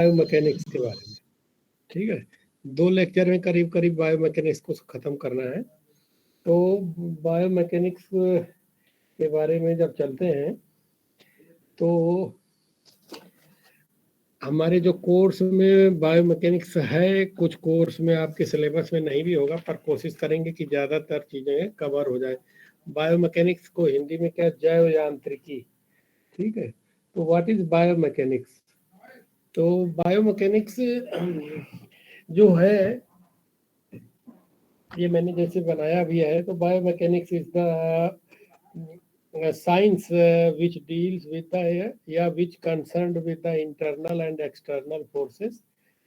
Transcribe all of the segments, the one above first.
Biomechanics के बारे में। ठीक है, 2 लेक्चर में करीब करीब बायोमैकेनिक्स को खत्म करना है। तो बायोमैकेनिक्स के बारे में जब चलते हैं तो हमारे जो कोर्स में बायोमैकेनिक्स है, कुछ कोर्स में आपके सिलेबस में नहीं भी होगा, पर कोशिश करेंगे कि ज़्यादातर चीज़ें कवर हो जाए। बायोमैकेनिक्स को हिंदी में क्या, जैव यांत्रिकी। ठीक है, तो व्हाट इज बायोमैकेनिक्स? तो बायोमैकेनिक्स जो है, ये मैंने जैसे बनाया भी है, तो biomechanics is the science which deals with the which concerned with the internal and external forces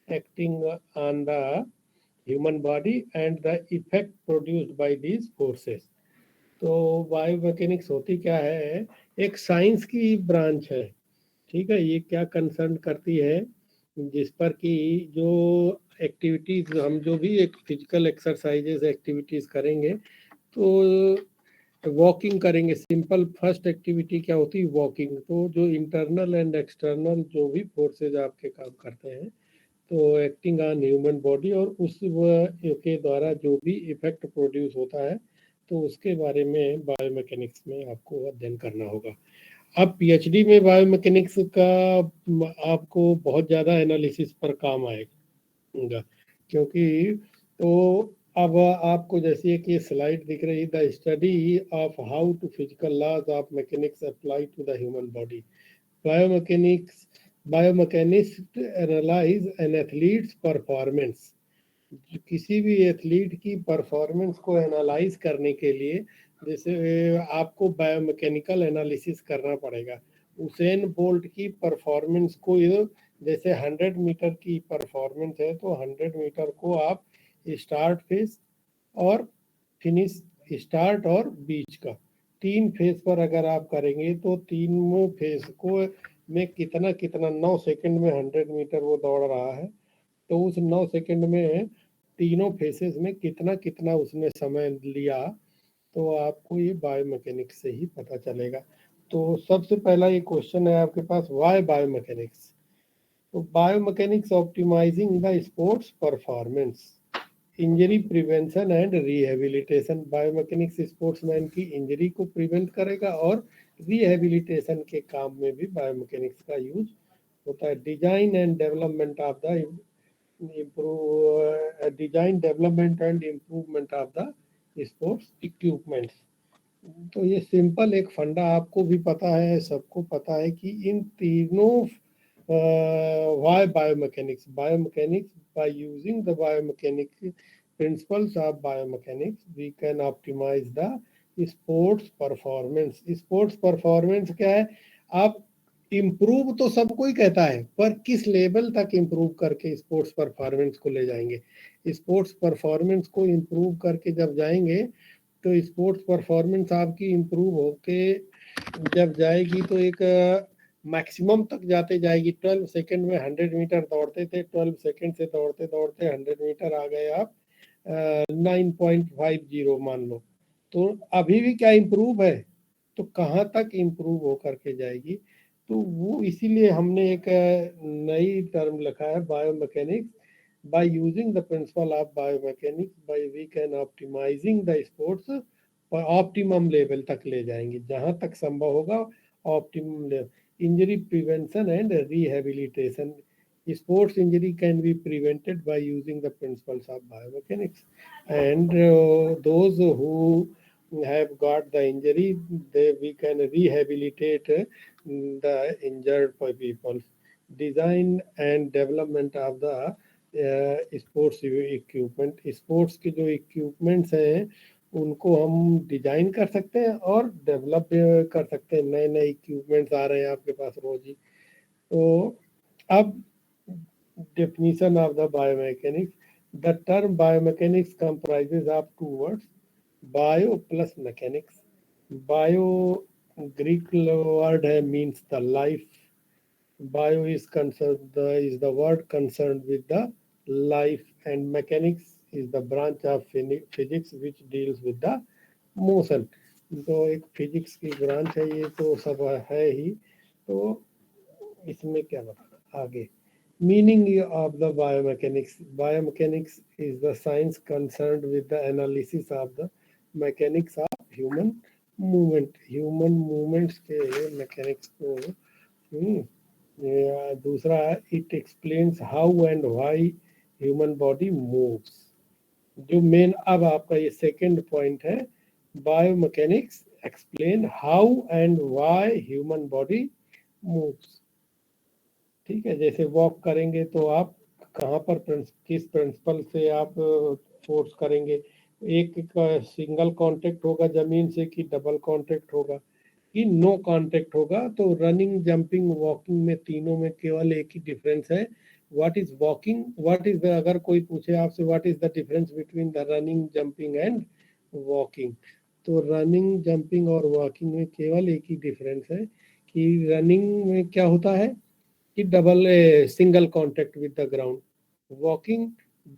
acting on the human body and the effect produced by these forces. तो बायोमैकेनिक्स होती क्या है, एक साइंस की ब्रांच है। ठीक है, ये क्या कंसर्न करती है, जिस पर कि जो एक्टिविटीज हम जो भी एक फिजिकल एक्सरसाइजेस एक्टिविटीज करेंगे, तो वॉकिंग करेंगे, सिंपल फर्स्ट एक्टिविटी क्या होती है, वॉकिंग। तो जो इंटरनल एंड एक्सटर्नल जो भी फोर्सेज आपके काम करते हैं, तो एक्टिंग ऑन ह्यूमन बॉडी, और उस के द्वारा जो भी इफेक्ट प्रोड्यूस होता है, तो उसके बारे में बायोमैकेनिक्स में आपको अध्ययन करना होगा। अब पीएचडी में बायोमैकेनिक्स का आपको बहुत ज़्यादा एनालिसिस पर काम आएगा, क्योंकि तो अब आपको जैसे कि स्लाइड दिख रही, the study of how to physical laws of mechanics apply to the human body. Biomechanist analyse an athlete's performance. किसी भी एथलीट की परफॉर्मेंस को एनालाइज करने के लिए जैसे आपको बायोमैकेनिकल एनालिसिस करना पड़ेगा। उसेन बोल्ट की परफॉर्मेंस को, जैसे 100 मीटर की परफॉर्मेंस है, तो 100 मीटर को आप स्टार्ट फेज और फिनिश, स्टार्ट और बीच का 3 फेज पर अगर आप करेंगे, तो तीनों फेज को में कितना कितना 9 सेकंड में 100 मीटर वो दौड़ रहा है, तो उस 9 सेकंड में तीनों फेसेस में कितना कितना उसने समय लिया, तो आपको ये बायोमैकेनिक्स से ही पता चलेगा। तो सबसे पहला ये क्वेश्चन है आपके पास, व्हाई बायोमैकेनिक्स? तो biomechanics optimising the sports performance, injury prevention and rehabilitation. Biomechanics sportsman की इंजरी को प्रिवेंट करेगा, और रिहेबिलिटेशन के काम में भी बायोमैकेनिक्स का यूज होता है। Design and development of the design development and improvement of the sports equipments. तो ये सिंपल एक फंडा आपको भी पता है, सबको पता है कि इन तीनों why biomechanics? Biomechanics, by using the biomechanics principles of biomechanics, we can optimize the sports performance. Sports performance क्या है? आप इम्प्रूव तो सब कोई कहता है, पर किस लेवल तक इम्प्रूव करके स्पोर्ट्स परफॉर्मेंस को ले जाएंगे। स्पोर्ट्स परफॉर्मेंस को इम्प्रूव करके जब जाएंगे, तो स्पोर्ट्स परफॉर्मेंस आपकी इम्प्रूव होके जब जाएगी, तो एक मैक्सिमम तक जाते जाएगी। 12 सेकंड में 100 मीटर दौड़ते थे, 12 सेकंड से दौड़ते दौड़ते 100 मीटर आ गए आप 9.50 मान लो, तो अभी भी क्या इम्प्रूव है, तो कहाँ तक इम्प्रूव हो करके जाएगी। तो वो इसीलिए हमने एक नई टर्म लिखा है, biomechanics. By using the principle of biomechanics, by we can optimising the sports, optimum level तक ले जाएंगे, जहाँ तक संभव होगा optimum level. Injury prevention and rehabilitation. Sports injury can be prevented by using the principles of biomechanics. And those who have got the injury, we can rehabilitate the injured people. Design and development of the sports equipment. Sports के जो equipments हैं, उनको हम design कर सकते हैं और develop कर सकते हैं। नए नए इक्विपमेंट्स आ रहे हैं आपके पास रोज ही। तो अब definition of the biomechanics, the term biomechanics comprises of 2 words, bio plus mechanics. Bio Greek word है, means the life. Bio is the word concern with the life, and mechanics is the branch of physics which deals with the motion. तो एक physics की branch है, ये तो सब है ही। तो इसमें क्या बताना आगे, Meaning of the biomechanics. Biomechanics is the science concerned with the analysis of the mechanics of human movement. Human movements के mechanics को दूसरा it explains how and why human body moves. जो मेन अब आपका ये सेकंड पॉइंट है, biomechanics explain how and why human body moves. ठीक है, जैसे वॉक करेंगे तो आप कहाँ पर किस प्रिंसिपल से आप फोर्स करेंगे, एक सिंगल कांटेक्ट होगा जमीन से कि डबल कांटेक्ट होगा कि नो कांटेक्ट होगा। तो रनिंग, जंपिंग, वॉकिंग में तीनों में केवल एक ही डिफरेंस है, what is walking, what is the, अगर कोई पूछे आपसे what is the difference between the running, jumping and walking, तो रनिंग, जंपिंग और वॉकिंग में केवल एक ही डिफरेंस है कि रनिंग में क्या होता है कि double single contact with the ground, walking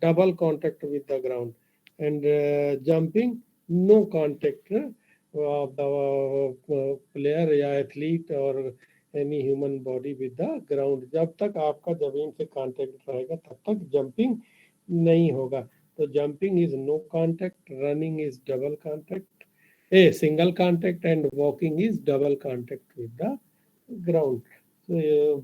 double contact with the ground, and jumping no contact of the player या एथलीट और any human body with the ground. जब तक आपका जमीन से कांटेक्ट रहेगा तब तक जंपिंग नहीं होगा। तो jumping is no contact, running is double contact, single contact, and walking is double contact with the ground. So,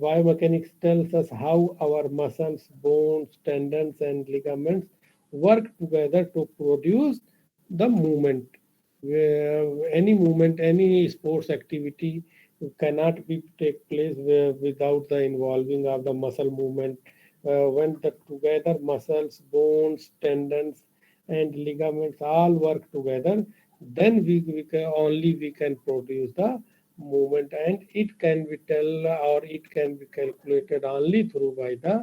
biomechanics tells us how our muscles, bones, tendons, and ligaments work together to produce the movement. Any movement, any sports activity cannot be take place without the involving of the muscle movement. When the together muscles, bones, tendons, and ligaments all work together, then we can produce the movement, and it can be tell or it can be calculated only through by the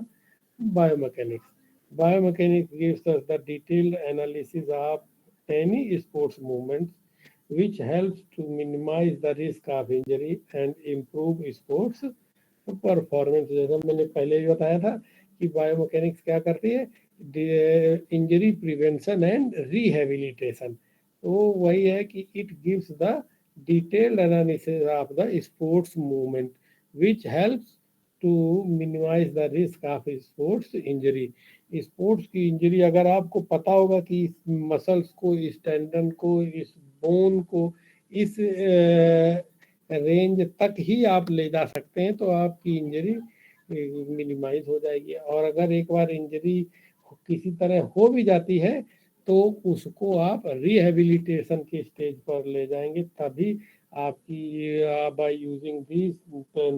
biomechanics. Biomechanics gives us the detailed analysis of any sports movements, which helps to minimize the risk of injury and improve sports performance. जैसा मैंने पहले भी बताया था कि biomechanics क्या करती है, इंजरी प्रिवेंशन एंड रिहेबिलिटेशन। तो वही है कि it gives the detailed analysis of the sports movement which helps to minimise the risk of sports injury. Sports की इंजरी अगर आपको पता होगा कि इस मसल्स को, इस टेंडन को, इस बोन को इस रेंज तक ही आप ले जा सकते हैं तो आपकी इंजरी मिनिमाइज हो जाएगी। और अगर एक बार इंजरी किसी तरह हो भी जाती है तो उसको आप रिहेबिलिटेशन के स्टेज पर ले जाएंगे, तभी आपकी by using this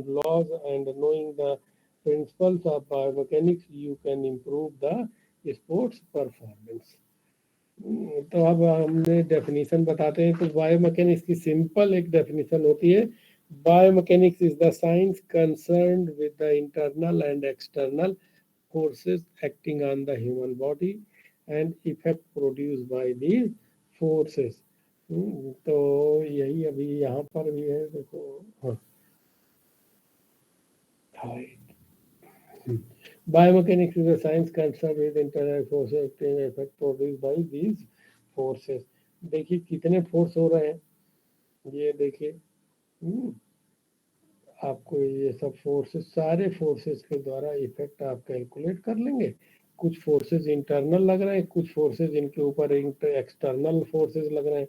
laws and knowing the principles of biomechanics you can improve the sports performance. तो अब हमने डेफिनेशन बताते हैं। तो बायोमैकेनिक्स की सिंपल एक डेफिनेशन होती है, biomechanics is the science concerned with the internal and external forces acting on the human body and effect produce by these forces. तो यही अभी यहाँ पर भी है, देखो। Biomechanics is a science concerned with internal forces acting effect produced by these forces. देखिए कितने फोर्स हो रहे हैं, ये देखिए आपको ये सब फोर्सेस, सारे फोर्सेस के द्वारा इफेक्ट आप कैलकुलेट कर लेंगे। कुछ फोर्सेस इंटरनल लग रहे हैं, कुछ फोर्सेस इनके ऊपर एक्सटर्नल फोर्सेस लग रहे हैं,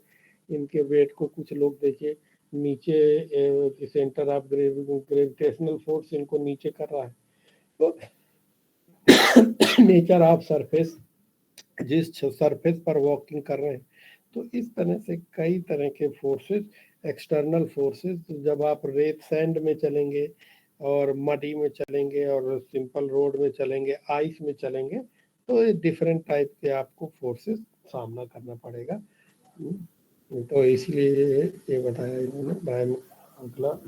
इनके वेट को कुछ लोग देखिए नीचे सेंटर ऑफ ग्रेविटेशनल फोर्स इनको नीचे कर रहा है। तो नेचर ऑफ सरफेस, जिस सरफेस पर वॉकिंग कर रहे हैं, तो इस तरह से कई तरह के फोर्सेस, एक्सटर्नल फोर्सेस, जब आप रेत सैंड में चलेंगे और मडी में चलेंगे और सिंपल रोड में चलेंगे, आइस में चलेंगे, तो डिफरेंट टाइप के आपको फोर्सेस सामना करना पड़ेगा। तो इसलिए ये बताया इन्होंने। अगला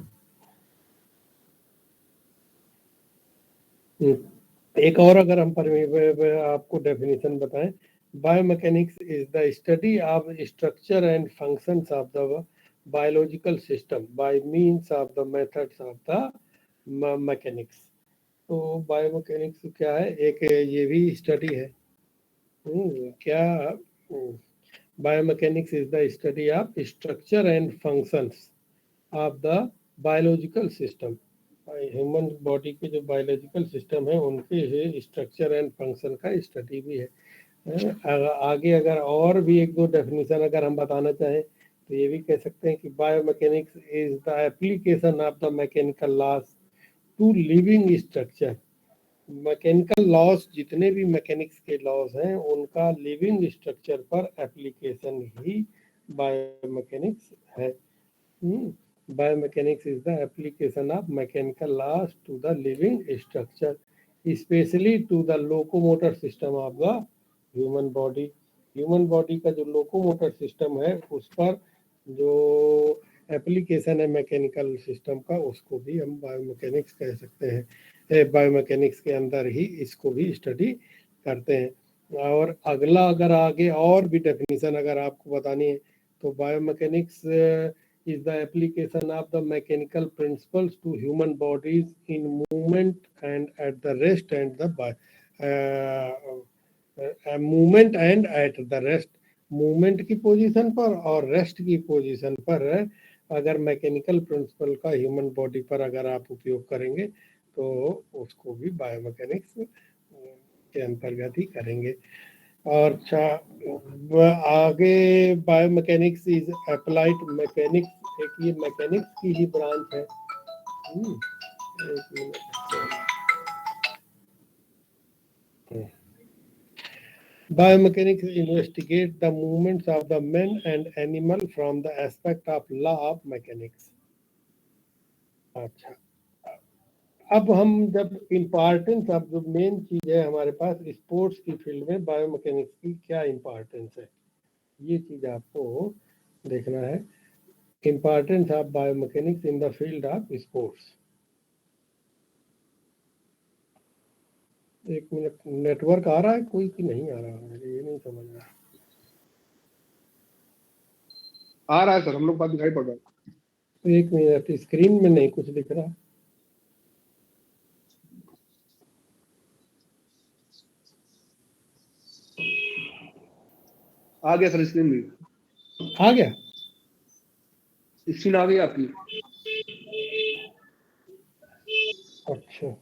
एक और अगर हम आपको डेफिनेशन बताएं, biomechanics is the study of structure and functions of the biological system by means of the methods of the mechanics. तो बायोमैकेनिक्स क्या है, एक ये भी स्टडी है। क्या biomechanics is the study of structure and functions of the biological system human body के जो बायोलॉजिकल सिस्टम है उनके स्ट्रक्चर एंड फंक्शन का स्टडी भी है। आगे अगर और भी एक दो डेफिनेशन अगर हम बताना चाहें तो ये भी कह सकते हैं कि biomechanics is the application of the mechanical laws to living structure. Mechanical laws जितने भी मैकेनिक्स के लॉज हैं उनका लिविंग स्ट्रक्चर पर एप्लीकेशन ही बायोमैकेनिक्स है। Biomechanics is the application of mechanical laws to the living structure, especially to the locomotor system of the human body. Human body का जो लोकोमोटर सिस्टम है उस पर जो एप्लीकेशन है मैकेनिकल सिस्टम का उसको भी हम बायोमैकेनिक्स कह सकते हैं। बायोमैकेनिक्स के अंदर ही इसको भी स्टडी करते हैं। और अगला अगर आगे और भी डेफिनेशन अगर आपको बतानी है तो biomechanics is the application of the mechanical principles to human bodies in movement and at the rest and the movement and at the rest। Movement की पोजीशन पर और रेस्ट की पोजीशन पर अगर मैकेनिकल प्रिंसिपल का ह्यूमन बॉडी पर अगर आप उपयोग करेंगे तो उसको भी बायोमैकेनिक्स के अंतर्गत ही करेंगे। और आगे बायोमैकेनिक्स इज अप्लाइड मैकेनिक्स, एक ये मैकेनिक्स की ही ब्रांच है। एक minute, biomechanics investigate the movements of the man and animal from the aspect of law of mechanics. अच्छा, अब हम जब इम्पॉर्टेंस, अब जो मेन चीज है हमारे पास स्पोर्ट्स की फील्ड में बायोमैकेनिक्स की क्या इम्पॉर्टेंस है, ये चीज आपको देखना है। Importance of biomechanics in the field of sports. एक मिनट, नेटवर्क आ रहा है कोई कि नहीं आ रहा है, मुझे ये नहीं समझ रहा। आ रहा है सर, हम लोग बात दिखाई पड़ रहा है। एक मिनट, स्क्रीन में नहीं कुछ दिख रहा। आ गया सर, स्क्रीन भी आ गया, स्क्रीन आ गई आपकी। अच्छा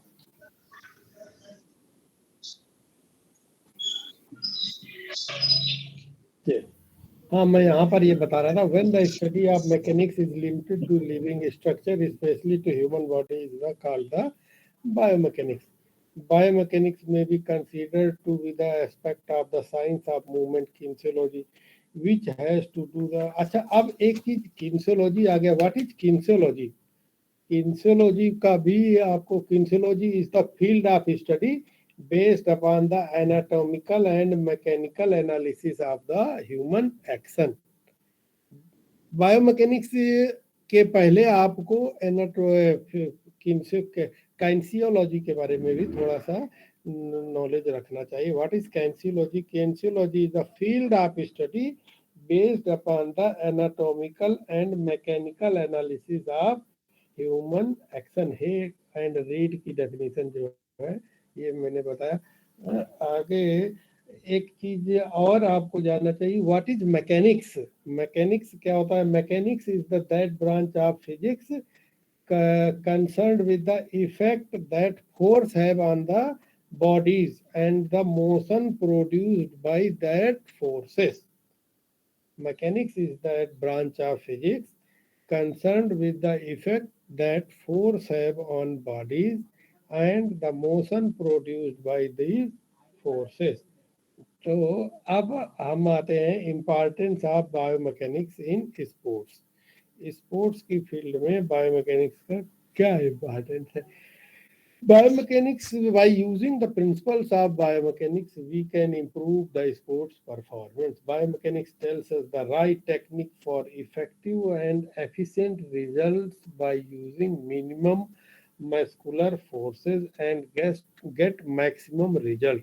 हाँ, मैं यहाँ पर ये बता रहा था, when the study of mechanics is limited to living structure specially to human body is the called the biomechanics. Biomechanics में भी considered to be the aspect of the science of movement kinesiology which has to do the. अच्छा, अब एक चीज kinesiology आ गया। What is kinesiology? Kinesiology का भी आपको, kinesiology is the field of study based upon the anatomical and mechanical analysis of the human action। Biomechanics के पहले आपको काइंसियोलॉजी के बारे में भी थोड़ा सा नॉलेज रखना चाहिए। What is kinesiology? Kinesiology is the field of study based upon the anatomical and mechanical analysis of human action. Hay and Reid की डेफिनेशन जो है ये मैंने बताया। आगे एक चीज और आपको जानना चाहिए, व्हाट इज मैकेनिक्स? मैकेनिक्स क्या होता है? Mechanics is the that branch of physics concerned with the effect that force have on the bodies and the motion produced by that forces। Mechanics is that branch of physics concerned with the effect that force have on bodies and the motion produced by these forces। तो अब हम आते हैं importance of biomechanics in sports. Sports की field में biomechanics का क्या importance है? Biomechanics, by using the principles of biomechanics, we can improve the sports performance। Biomechanics tells us the right technique for effective and efficient results by using minimum muscular forces and get maximum result।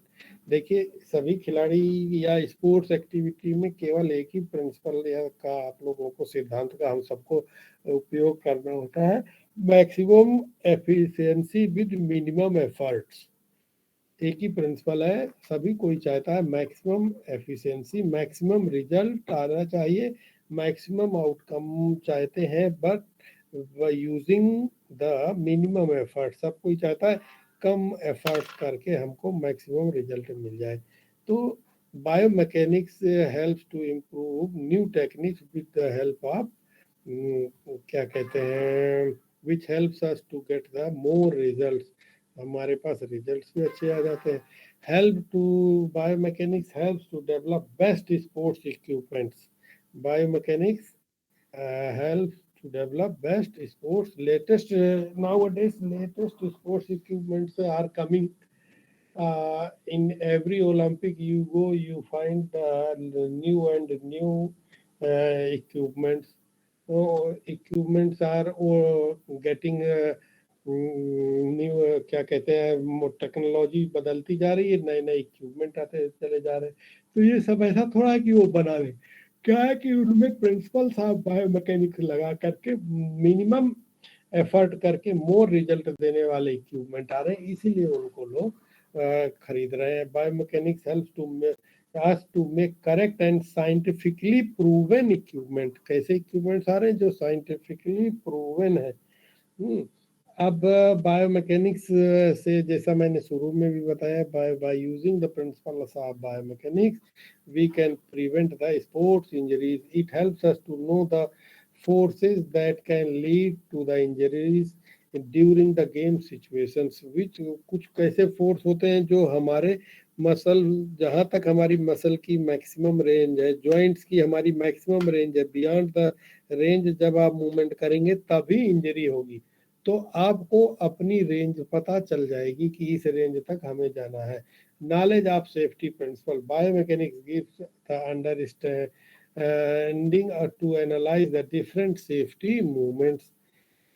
देखिए, सभी खिलाड़ी या sports activity में केवल एक ही principal या का आप लोगों को, सिद्धांत का हम सबको उपयोग करना होता है, maximum efficiency with minimum efforts. एक ही प्रिंसिपल है, सभी कोई चाहता है मैक्सिमम एफिशिएंसी, मैक्सिमम रिजल्ट आना चाहिए, मैक्सिमम आउटकम चाहते हैं, but using the minimum effort. सब कोई चाहता है कम एफर्ट करके हमको मैक्सिमम रिजल्ट मिल जाए। तो biomechanics helps to improve new techniques with the help of क्या कहते हैं, which helps us to get the more results. हमारे पास रिजल्ट्स भी अच्छे आ जाते हैं। Help to biomechanics helps to develop best sports equipments. Biomechanics helps to develop best sports latest nowadays latest sports equipments are coming. In every Olympic you go, you find new and new equipments. So equipments are getting new क्या कहते हैं, technology बदलती जा रही है, नए नए equipment आते चले जा रहे हैं। तो ये सब ऐसा थोड़ा है कि वो बना रहे, क्या है कि उनमें प्रिंसिपल्स ऑफ बायोमैकेनिक्स लगा करके मिनिमम एफर्ट करके मोर रिजल्ट देने वाले इक्विपमेंट आ रहे हैं, इसीलिए उनको लोग खरीद रहे हैं। Biomechanics helps to make correct and scientifically proven equipment. कैसे इक्विपमेंट्स आ रहे हैं जो साइंटिफिकली प्रूवन है। अब बायोमैकेनिक्स से, जैसा मैंने शुरू में भी बताया, bye using the principles of biomechanics we can prevent the sports injuries. It helps us to know the forces that can lead to the injuries during the game situations. Which कुछ कैसे force होते हैं जो हमारे muscle, जहाँ तक हमारी muscle की मैक्सिमम रेंज है, जॉइंट्स की हमारी मैक्सिमम रेंज है, बियॉन्ड द रेंज जब आप मूवमेंट करेंगे तभी इंजरी होगी। तो आपको अपनी रेंज पता चल जाएगी कि इस रेंज तक हमें जाना है। Knowledge of safety principle. Biomechanics gives the understanding to analyze the different safety movements.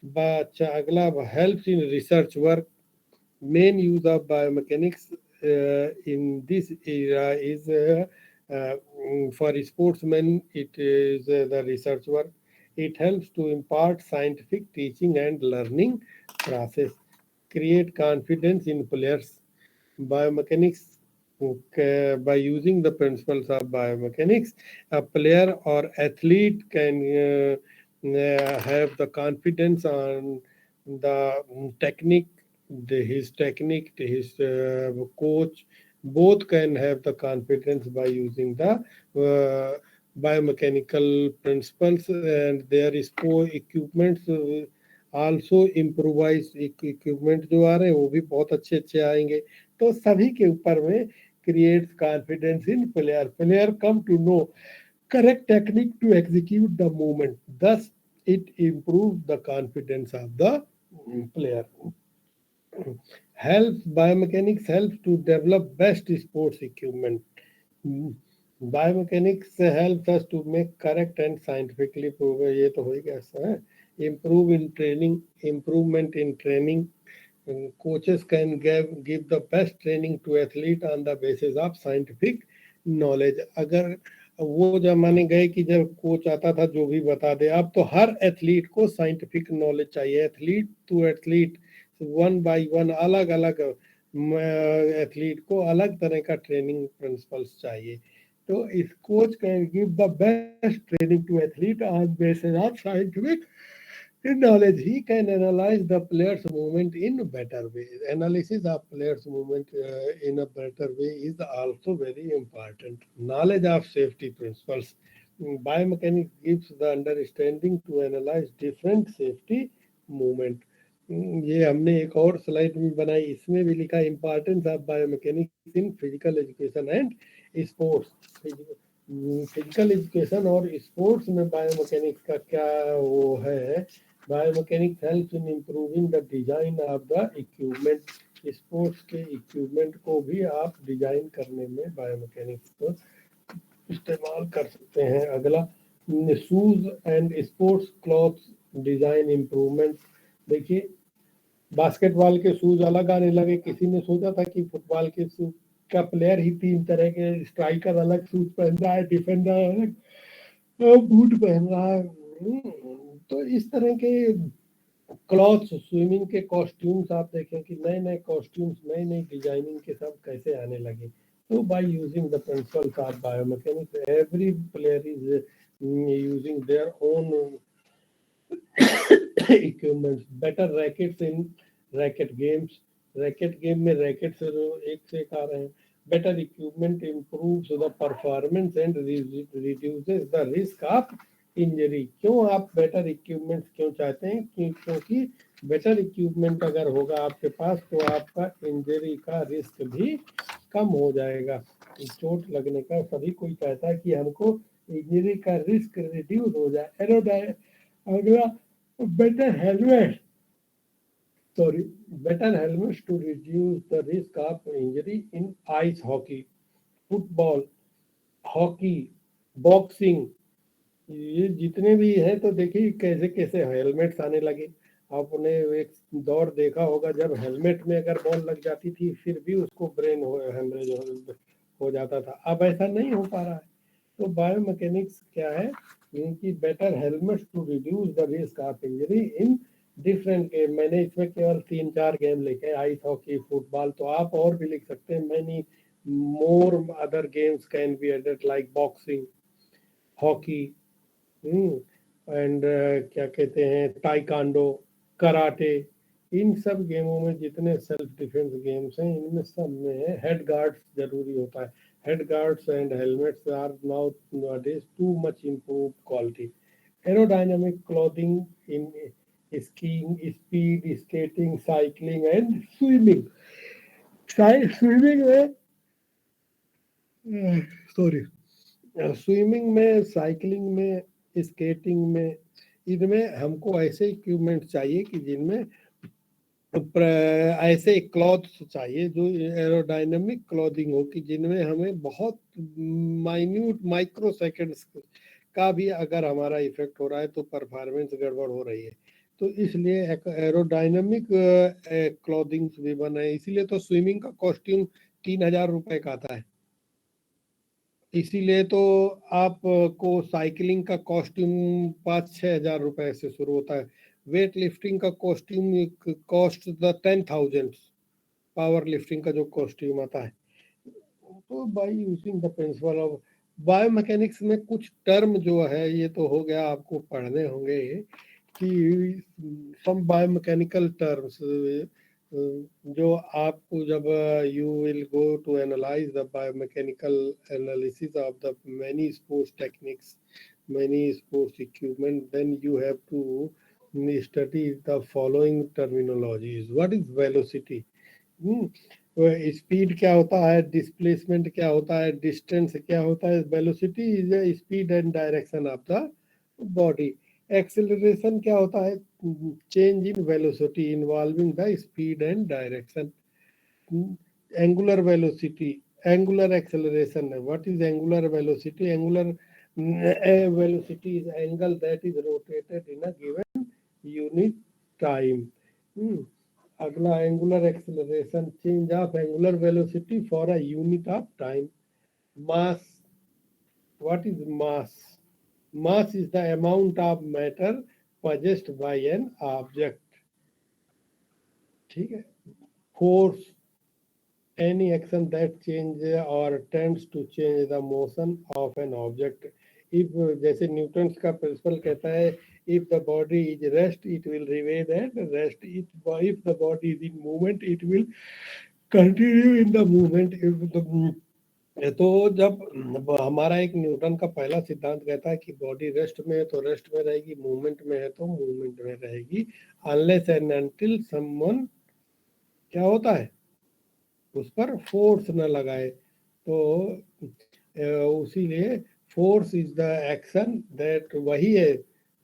But अगला helps in research work. Main use of biomechanics in this era is for sportsmen. It is the research work. It helps to impart scientific teaching and learning process. Create confidence in players. Biomechanics, by using the principles of biomechanics, a player or athlete can have the confidence on the technique, his technique, his coach, both can have the confidence by using the biomechanical principles, and their sport equipments also improvised equipment जो आ रहे हैं वो भी बहुत अच्छे अच्छे आएंगे। तो सभी के ऊपर में creates confidence in player. Player come to know correct technique to execute the movement. Thus, it improves the confidence of the player. Helps biomechanics helps to develop best sports equipment. Biomechanics helps us to make correct and scientifically proven. ये तो हो ही गया sir. Improve in training, improvement in training. Coaches can give the best training to athlete on the basis of scientific knowledge. अगर वो जमाने गए कि जब कोच आता था जो भी बता दे, अब तो हर एथलीट को साइंटिफिक नॉलेज चाहिए। Athlete to athlete, one by one, अलग अलग एथलीट को अलग तरह का ट्रेनिंग प्रिंसिपल्स चाहिए। तो इस coach can give the best training to athlete on basis of scientific knowledge. He can analyze the player's movement in a better way. Analysis of player's movement in a better way is also very important. Knowledge of safety principles. Biomechanics gives the understanding to analyze different safety movement. ये हमने एक और slide में बनाई, इसमें भी लिखा importance of biomechanics in physical education and sports. Physical education और स्पोर्ट्स में बायोमैकेनिक्स का क्या वो है। Biomechanics helps in improving the design of the equipment. Sports के इक्विपमेंट को भी आप डिजाइन करने में बायोमैकेनिक्स को इस्तेमाल कर सकते हैं। अगला shoes and sports clothes design improvement. देखिए बास्केटबॉल के शूज अलग आने लगे। किसी ने सोचा था कि फुटबॉल के शूज का प्लेयर ही 3 तरह के, स्ट्राइकर अलग शूज पहन रहा है, डिफेंडर अलग बूट पहन रहा है। तो इस तरह के क्लॉथ्स, स्विमिंग के कॉस्ट्यूम्स आप देखें कि नए नए कॉस्ट्यूम्स, नई नई डिजाइनिंग के सब कैसे आने लगे। तो bye using the principles of biomechanics every player is using their own equipments, better rackets in racket games, racket game में रैकेट से एक से एक आ रहे हैं। Better equipment improves the performance and reduces the risk of injury. क्यों आप better equipment क्यों चाहते हैं? क्योंकि बेटर इक्विपमेंट अगर होगा आपके पास तो आपका इंजरी का रिस्क भी कम हो जाएगा। चोट लगने का सभी कोई चाहता है कि हमको इंजरी का रिस्क रिड्यूस हो जाए। अगला, better helmet, better helmets to reduce the risk of injury in ice hockey, football, hockey, boxing, ये जितने भी हैं तो देखिए कैसे कैसे हेलमेट्स आने लगे। आपने एक दौर देखा होगा जब हेलमेट में अगर बॉल लग जाती थी फिर भी उसको ब्रेन हेमरेज हो जाता था। अब ऐसा नहीं हो पा रहा है। तो बायोमैकेनिक्स क्या है कि better helmets to reduce the risk of injury in different game. मैंने इसमें केवल 3-4 गेम लिखे, आइस हॉकी, फुटबॉल, तो आप और भी लिख सकते हैं। Many more other games can be added like boxing, hockey, and क्या कहते हैं, ताइकांडो, कराटे। इन सब गेमों में जितने सेल्फ डिफेंस गेम्स हैं इनमें सब में हेड गार्ड्स जरूरी होता है। Head guards and helmets are now nowadays too much improved quality. Aerodynamic clothing in skiing, speed skating, cycling and swimming. Swimming में सॉरी स्विमिंग में, साइकिलिंग में, स्केटिंग में, इनमें हमको ऐसे इक्विपमेंट चाहिए कि जिनमें ऐसे क्लॉथ्स चाहिए जो एरोडायनेमिक क्लॉथिंग हो कि जिनमें हमें बहुत माइन्यूट माइक्रो सेकेंड्स का भी अगर हमारा इफेक्ट हो रहा है तो परफॉर्मेंस गड़बड़ हो रही है। तो इसलिए एरोडायनेमिक क्लॉथिंग्स भी बने। इसीलिए तो स्विमिंग का कॉस्ट्यूम 3,000 रुपए का आता है। इसीलिए तो आपको साइकिलिंग का कॉस्ट्यूम 5-6 हजार रुपए से शुरू होता है। वेट लिफ्टिंग का costume cost the 10,000, power lifting का जो कॉस्ट्यूम आता है। तो bye using the principle of biomechanics में कुछ टर्म जो है ये तो हो गया, आपको पढ़ने होंगे कि सम बायोमैकेनिकल टर्म्स जो आपको जब you will go to analyse the biomechanical analysis of the many sports techniques, many sports equipment, then you have to study the following terminologies. What is velocity? Speed क्या होता है, डिस्प्लेसमेंट क्या होता है, distance क्या होता है। Velocity is the speed and direction of the body. Acceleration क्या होता है, change in velocity involving the speed and direction. Angular velocity, angular acceleration है। What is angular velocity? Angular velocity is angle that is rotated in a given unit time. अगला angular acceleration, change of angular velocity for a unit of time. Mass, what is mass? Mass is the amount of matter possessed by an object। ठीक है। Force, any action that change or tends to change the motion of an object। if जैसे Newton's का principal कहता है, if the body is rest it will remain at rest, if the body is in movement it will continue in the movement। तो जब हमारा एक Newton का पहला सिद्धांत कहता है कि बॉडी रेस्ट में है तो रेस्ट में रहेगी, मूवमेंट में है तो मूवमेंट में रहेगी, अनलेस एंड अनटिल समवन क्या होता है, उस पर फोर्स न लगाए। तो उसीलिए force is the action that, वही है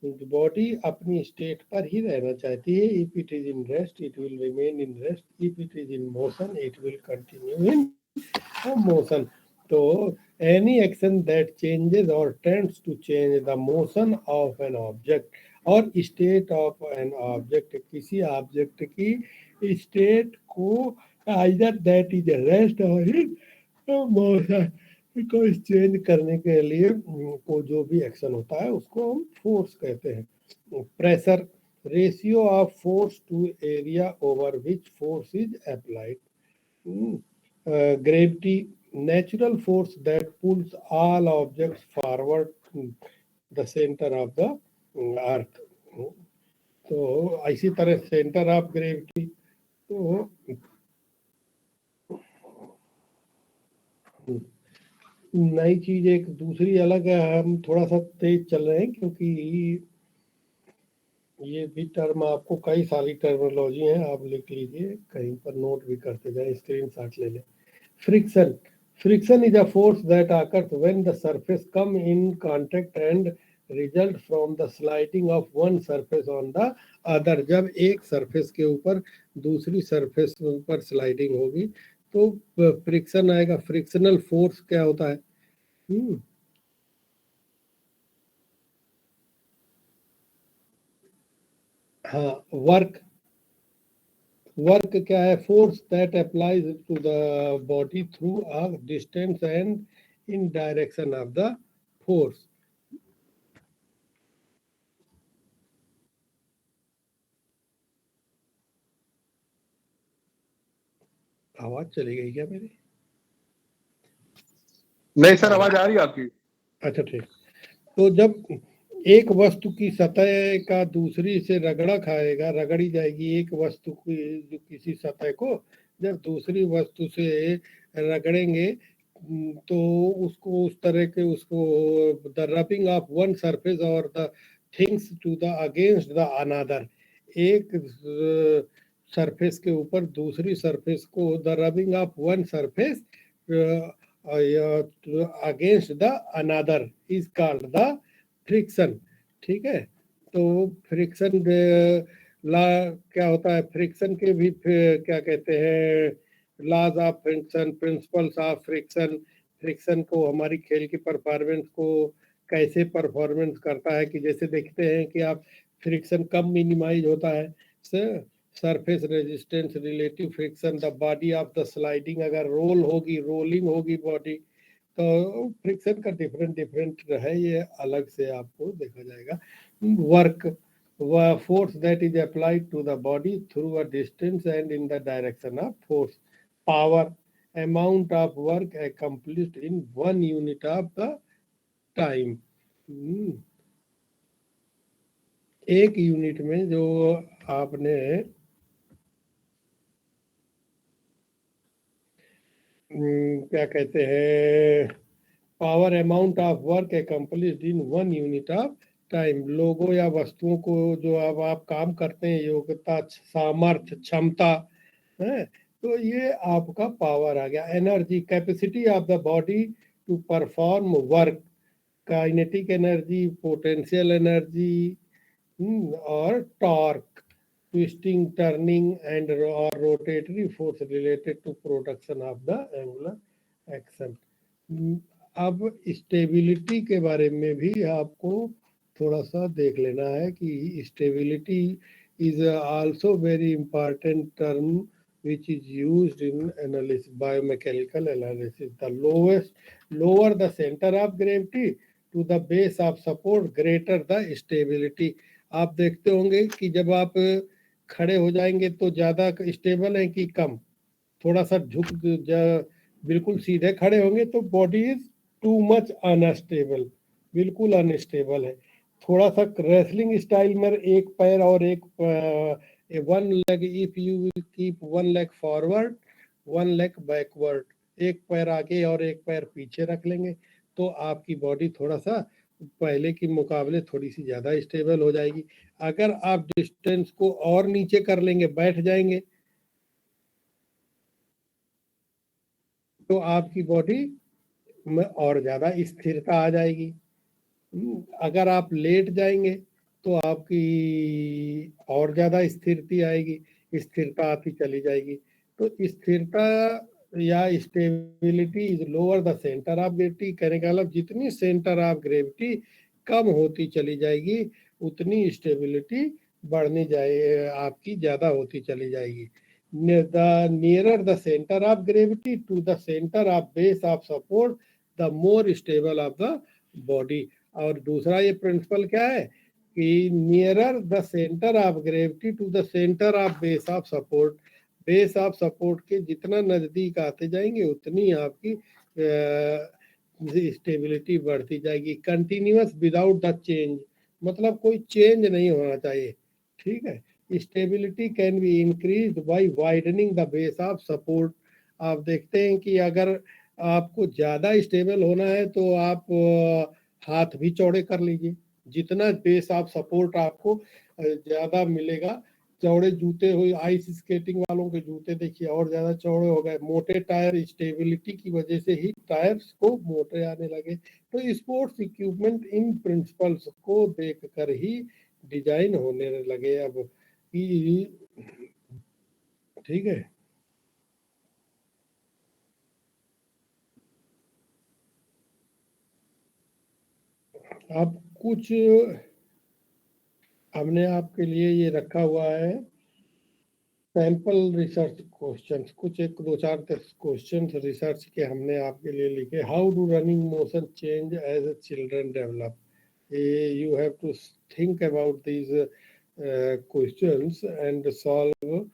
बॉडी अपनी स्टेट पर ही रहना चाहती है। If it is in rest it will remain in rest, if it is in motion it will continue in motion. तो any action that changes or tends to change the motion of an object or state of an object, किसी object की state को either that is a rest or motion को change करने के लिए को जो भी एक्शन होता है उसको हम फोर्स कहते हैं। Pressure, ratio of force to area over which force is applied. Gravity, natural force that pulls all objects forward the center of the earth। तो इसी तरह सेंटर ऑफ ग्रेविटी, तो नई चीज एक दूसरी अलग है, हम थोड़ा सा तेज चल रहे हैं क्योंकि ये भी टर्म आपको कई सारी टर्मिनोलॉजी है, आप लिख लीजिए कहीं पर, नोट भी करते जाए, स्क्रीनशॉट ले लें। Friction, friction is a force that occurs when the surface come in contact and result from the sliding of one surface on the other। जब एक सरफेस के ऊपर दूसरी सरफेस पर स्लाइडिंग होगी तो फ्रिक्शन आएगा। फ्रिक्शनल फोर्स क्या होता है? हाँ, वर्क क्या है? Force that applies to the body through a distance and in direction of the force. आवाज चली गई क्या मेरी? नहीं सर, आवाज आ रही है आपकी। अच्छा ठीक। तो जब एक वस्तु की सतह का दूसरी से रगड़ी जाएगी एक वस्तु की, जो किसी सतह को जब दूसरी वस्तु से रगड़ेंगे तो उसको उस तरह के, उसको the rubbing of one surface और the things to the against the another. एक सरफेस के ऊपर दूसरी सरफेस को, the rubbing of one surface against the another is called the friction. ठीक है, तो फ्रिक्शन ला क्या होता है? फ्रिक्शन के भी क्या कहते हैं? Laws of friction, principles of friction. Friction को हमारी खेल की परफॉर्मेंस को कैसे परफॉर्मेंस करता है कि जैसे देखते हैं कि आप फ्रिक्शन कम मिनिमाइज होता है, surface resistance, relative friction, the body of the sliding, अगर रोलिंग होगी बॉडी तो फ्रिक्शन का डिफरेंट है, ये अलग से आपको देखा जाएगा। Work, force that is applied to the body through a distance and in the direction of force. Power, amount of work accomplished in one unit of the time. एक यूनिट में जो आपने क्या कहते हैं, power, amount of work accomplished in one unit of time. लोगों या वस्तुओं को जो अब आप काम करते हैं, योग्यता, सामर्थ्य, क्षमता है, तो ये आपका पावर आ गया। Energy, capacity of the body to perform work, kinetic energy, potential energy और टॉर्क, ट्विस्टिंग, टर्निंग एंड और rotatory force related to production of the angular action. अब स्टेबिलिटी के बारे में भी आपको थोड़ा सा देख लेना है कि stability is also very important term which is used in analysis, biomechanical analysis। The lower the center of gravity to the base of support, greater the stability। आप देखते होंगे कि जब आप खड़े हो जाएंगे तो ज्यादा स्टेबल है कि कम? थोड़ा सा बिल्कुल सीधे खड़े होंगे तो body is too much unstable, बिल्कुल अनस्टेबल है। थोड़ा सा रेसलिंग स्टाइल में एक पैर और एक one leg, if you will keep one leg forward one leg backward, एक पैर आगे और एक पैर पीछे रख लेंगे तो आपकी बॉडी थोड़ा सा पहले के मुकाबले थोड़ी सी ज्यादा स्टेबल हो जाएगी। अगर आप डिस्टेंस को और नीचे कर लेंगे, बैठ जाएंगे, तो आपकी बॉडी में और ज्यादा स्थिरता आ जाएगी। अगर आप लेट जाएंगे तो आपकी और ज्यादा स्थिरता आती चली जाएगी। तो स्थिरता या stability is lower the centre of gravity, कहने का मतलब जितनी सेंटर ऑफ ग्रेविटी कम होती चली जाएगी उतनी स्टेबिलिटी बढ़नी जाए, आपकी ज्यादा होती चली जाएगी। The nearer the center of gravity to the center of base of support, the more stable of the body। और दूसरा ये प्रिंसिपल क्या है कि nearer the centre of gravity to the centre of base of support, base of support के जितना नजदीक आते जाएंगे उतनी आपकी स्टेबिलिटी बढ़ती जाएगी। कंटिन्यूअस विदाउट द चेंज, मतलब कोई चेंज नहीं होना चाहिए, ठीक है। Stability can be increase by widening the base of support. आप देखते हैं कि अगर आपको ज्यादा स्टेबल होना है तो आप हाथ भी चौड़े कर लीजिए, जितना बेस ऑफ सपोर्ट आपको ज्यादा मिलेगा। चौड़े जूते हुए आइस स्केटिंग वालों के जूते देखिए और ज्यादा चौड़े हो गए, मोटे टायर स्टेबिलिटी की वजह से ही टायर्स को मोटे आने लगे। तो स्पोर्ट्स इक्विपमेंट इन प्रिंसिपल्स को देखकर ही डिजाइन होने लगे अब कि, ठीक है। अब कुछ हमने आपके लिए ये रखा हुआ है सैंपल रिसर्च क्वेश्चंस, कुछ एक दो चार क्वेश्चंस रिसर्च के हमने आपके लिए लिखे। How do running motion change as a children develop. you have to think about these questions and solve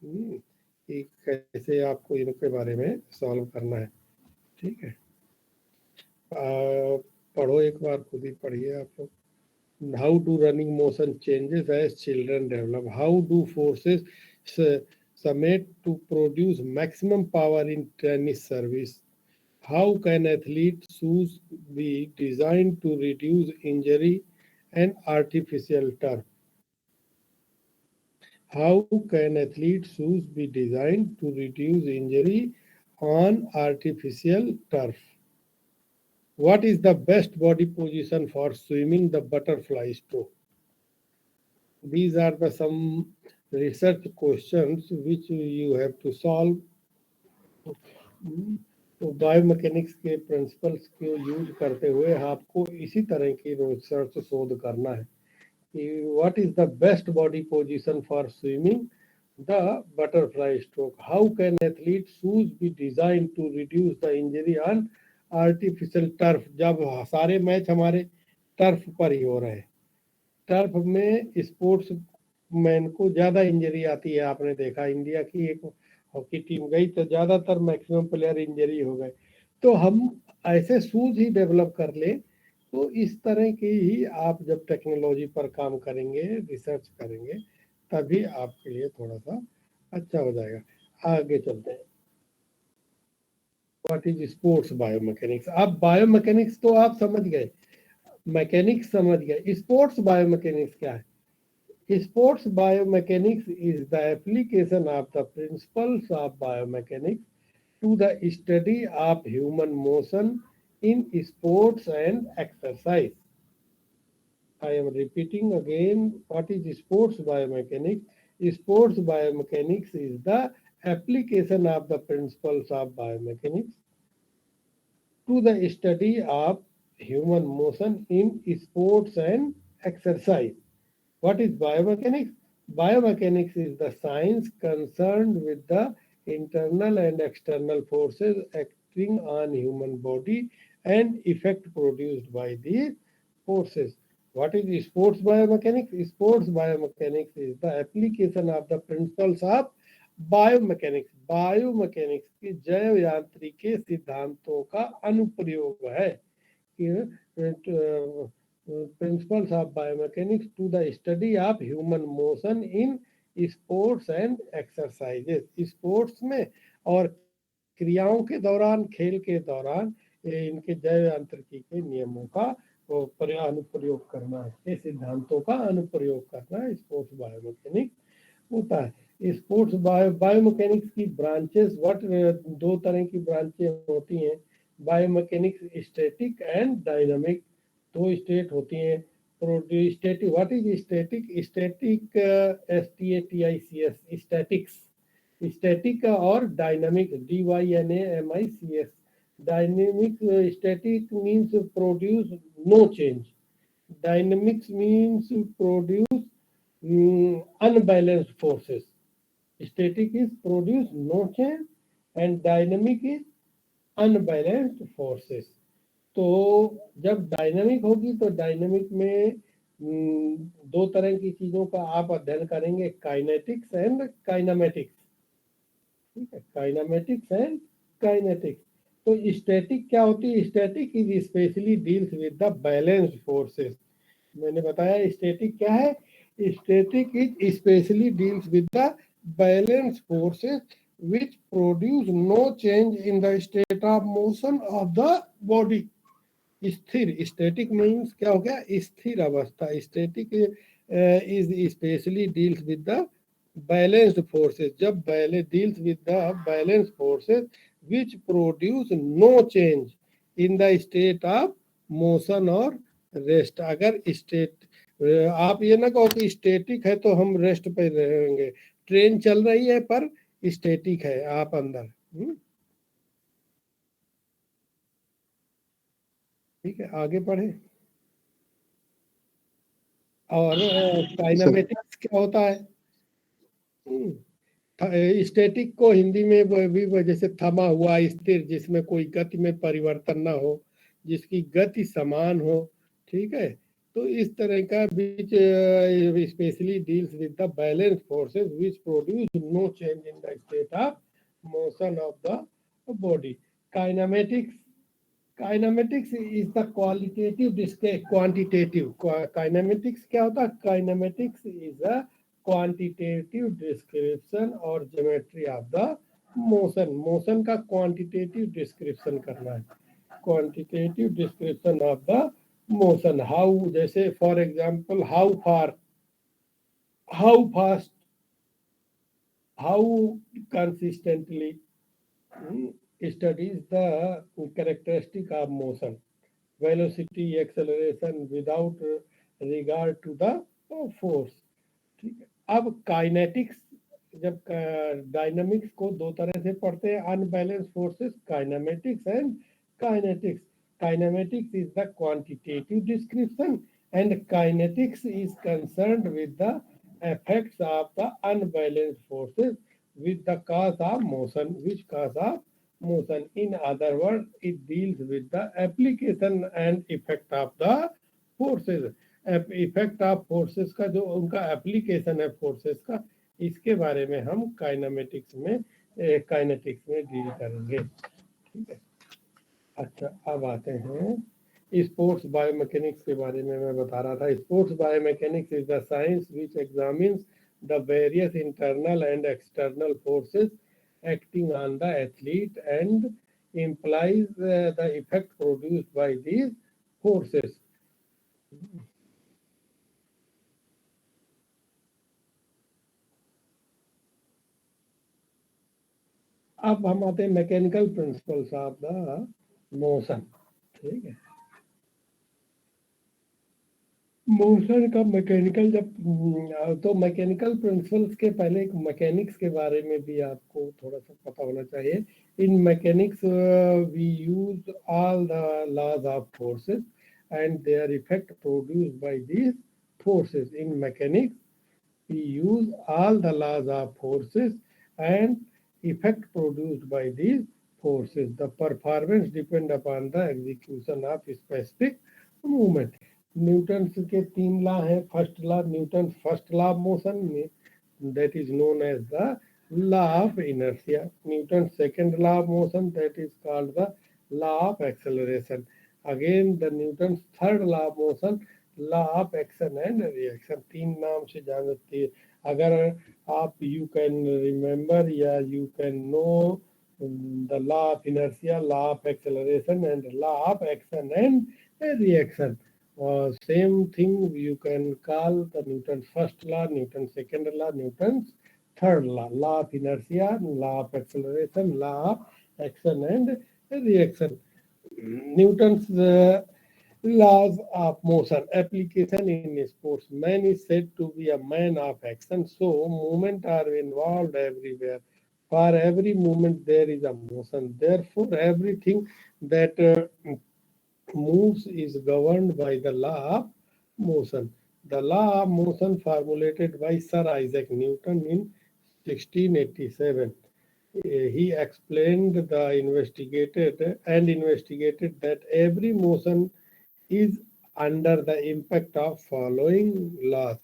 कि कैसे आपको इनके बारे में सॉल्व करना है, ठीक है। पढ़ो एक बार, खुद ही पढ़िए आप लोग। How do running motion changes as children develop? How do forces summate to produce maximum power in tennis service? How can athlete shoes be designed to reduce injury and artificial turf? How can athlete shoes be designed to reduce injury on artificial turf? What is the best body position for swimming the butterfly stroke? These are the some research questions which you have to solve. तो biomechanics के principles को use करते हुए आपको इसी तरह की research शोध करना है कि what is the best body position for swimming the butterfly stroke. How can athlete shoes be design to reduce the injury on artificial turf. जब सारे मैच हमारे टर्फ पर ही हो रहे हैं, टर्फ में स्पोर्ट्स मैन को ज्यादा इंजरी आती है। आपने देखा इंडिया की एक हॉकी टीम गई तो ज्यादातर मैक्सिमम प्लेयर इंजरी हो गए। तो हम ऐसे शूज ही डेवलप कर ले तो इस तरह की ही आप जब टेक्नोलॉजी पर काम करेंगे, रिसर्च करेंगे, तभी आपके लिए थोड़ा सा अच्छा हो जाएगा। आगे चलते हैं। What is sports biomechanics. अब बायोमैकेनिक्स तो आप समझ गए, मैकेनिक्स समझ गए, स्पोर्ट्स बायोमैकेनिक्स क्या है। Sports biomechanics is the application of the principles of biomechanics to the study of human motion in sports and exercise. I am repeating again, what is sports biomechanics? Sports biomechanics is the application of the principles of biomechanics to the study of human motion in sports and exercise. What is biomechanics? Biomechanics is the science concerned with the internal and external forces acting on human body and effect produced by these forces. What is sports biomechanics? Sports biomechanics is the application of the principles of biomechanics. Biomechanics की जैव यांत्रिक के सिद्धांतों का अनुप्रयोग है। Principles of biomechanics to the study of human motion in sports and exercises। Sports में और क्रियाओं के दौरान, खेल के दौरान इनके जैव यांत्रिकी के नियमों का अनुप्रयोग करना है, ये सिद्धांतों का अनुप्रयोग करना है, स्पोर्ट्स बायोमैकेनिक्स होता है। स्पोर्ट्स बायोमैकेनिक्स की ब्रांचेस व्हाट, दो तरह की ब्रांचें होती हैं, बायोमैकेनिक्स स्टैटिक एंड डायनामिक। दो स्टेट होती हैं। Static, what is static? Static STATICS, statics, static और dynamic DYNAMICS। Dynamic, static means produce no change, dynamics means produce unbalanced forces. Static is produce no change and dynamic is unbalanced forces. तो जब dynamic होगी तो dynamic में दो तरह की चीजों का आप अध्ययन करेंगे, काइनेटिक्स एंड काइनामेटिक्स, ठीक है, काइनामेटिक्स एंड काइनेटिक्स। तो स्टैटिक क्या होती है? Static is specially deals with the balanced forces. मैंने बताया स्टैटिक क्या है, static is specially deals with the balance forces which produce no change in the state of motion of the body. स्थिर, static means क्या हो गया, स्थिर अवस्था। Static is specially deals with the balanced forces, जब deals with the balance forces which produce no change in the state of motion और rest. अगर state आप ये ना कहो कि स्टैटिक है तो हम रेस्ट पे रहेंगे, ट्रेन चल रही है पर स्टैटिक है आप अंदर। ठीक है, आगे बढ़े। और काइनेमेटिक्स क्या होता है? स्टैटिक को हिंदी में भी जैसे थमा हुआ, स्थिर, जिसमें कोई गति में परिवर्तन ना हो, जिसकी गति समान हो। ठीक है, तो इस तरह का बीच specially deals with the balance forces which produce no change in the state of motion of the body. Kinematics is the qualitative quantitative. Kinematics क्या होता है? Kinematics is a quantitative description और geometry of the motion. Motion का quantitative description करना है, quantitative description of the motion. How, जैसे for example how far, how fast, how consistently studies the characteristic of motion, velocity, acceleration without regard to the force। ठीक है, अब kinetics, जब dynamics को दो तरह से पढ़ते हैं, unbalance forces kinematics and kinetics. Kinematics is the quantitative description and kinetics is concerned with the effects of the unbalanced forces with the cause of motion, which cause of motion. In other words, it deals with the application and effect of the forces। Effect of forces का जो उनका application है forces का, इसके बारे में हम kinematics में काइनेटिक्स में डील करेंगे। ठीक है, अच्छा अब आते हैं स्पोर्ट्स बायोमैकेनिक्स के बारे में। मैं बता रहा था, sports biomechanics is the science which examines the various internal and external forces acting on the athlete and implies the effect produced by these forces। अब हम आते हैं mechanical principles of the motion. ठीक है, मोशन का mechanical, जब तो mechanical principles के पहले एक मैकेनिक्स के बारे में भी आपको थोड़ा सा पता होना चाहिए। In mechanics we use all the laws of forces and their effect produced by these forces. In mechanics we use all the laws of forces and effect produced by these forces। The performance depend upon the execution of specific movement। Newton के तीन law हैं। First law, Newton first law of motion, that is known as the law of inertia. Newton second law of motion, that is called the law of acceleration. Again the Newton third law of motion, law of action and reaction. तीन नाम से जान सकती है। अगर आप you can remember या you can know the law of inertia, law of acceleration and law of action and reaction। Same thing you can call the Newton's first law, Newton's second law, Newton's third law। Law of inertia, law of acceleration, law of action and reaction। Newton's laws of motion application in sports। Man is said to be a man of action, so movement are involved everywhere। For every movement there is a motion, therefore everything that moves is governed by the law of motion। The law of motion formulated by Sir Isaac Newton in 1687। He explained the investigated that every motion is under the impact of following laws।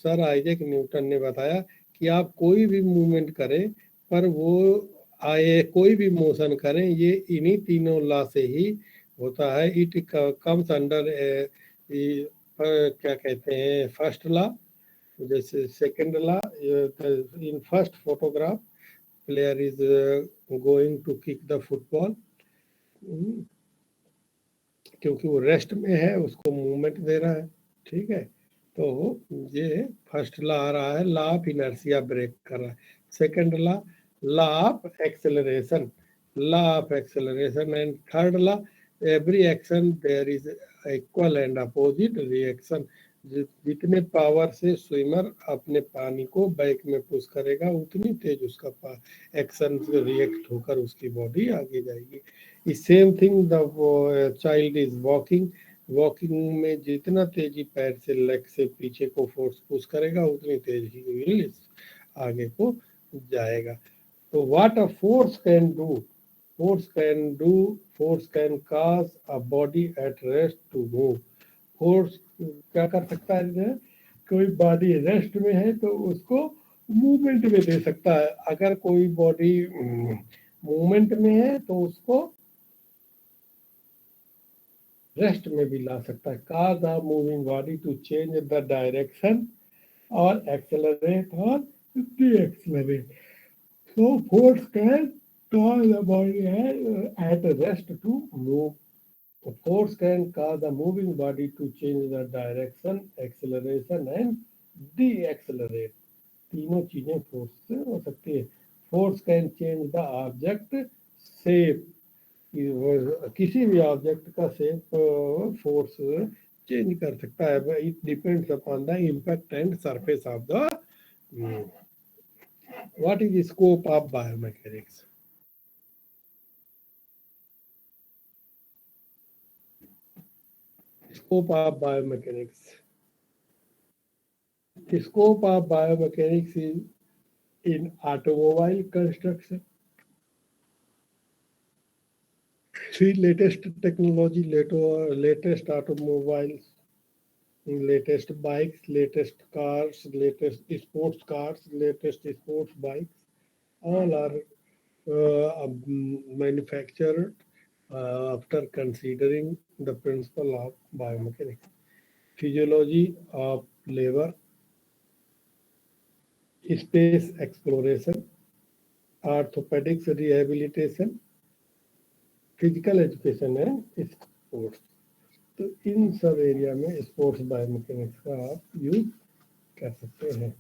Sir Isaac Newton ने बताया कि आप कोई भी movement करें, पर वो कोई भी मोशन करें, ये इन्हीं तीनों लॉ से ही होता है। इट कम्स अंडर क्या कहते हैं फर्स्ट लॉ, जैसे second law, in first photograph player is going to kick the football, क्योंकि वो रेस्ट में है, उसको मूवमेंट दे रहा है, ठीक है। तो ये फर्स्ट लॉ आ रहा है, लॉ ऑफ इनर्शिया ब्रेक कर रहा है। Second law, law of acceleration, law of acceleration. And third law, every action there is equal and opposite reaction. जितने पावर से स्विमर अपने पानी को बैक में पुश करेगा, उतनी तेज उसका एक्शन से रिएक्ट होकर उसकी बॉडी आगे जाएगी। Same thing the child is walking, walking में जितना तेजी पैर से लेग से पीछे को फोर्स पुश करेगा, उतनी तेज ही व्हील आगे को जाएगा। तो what a force can do, force can cause a body at rest to move. Force क्या कर सकता है, कोई बॉडी रेस्ट में है तो उसको मूवमेंट में दे सकता है, अगर कोई बॉडी मूवमेंट में है तो उसको रेस्ट में भी ला सकता है। cause a moving body to change the direction or accelerate or decelerate. So force can cause the body at rest to move. Force can cause a moving body to change the direction, acceleration and decelerate. तीनों चीजें force से हो सकती है। Force can change the object shape, किसी भी object का shape force change कर सकता है। It depends upon the impact and surface of the. What is scope of biomechanics? Scope of biomechanics. The scope of biomechanics is in automobile construction. See latest technology, latest automobiles, latest bikes, latest cars, latest sports cars, latest sports bikes, all are manufactured after considering the principle of biomechanics. Physiology of labor, space exploration, orthopedics rehabilitation, physical education है, sports. तो इन सब area में sports biomechanics का आप use कर सकते हैं।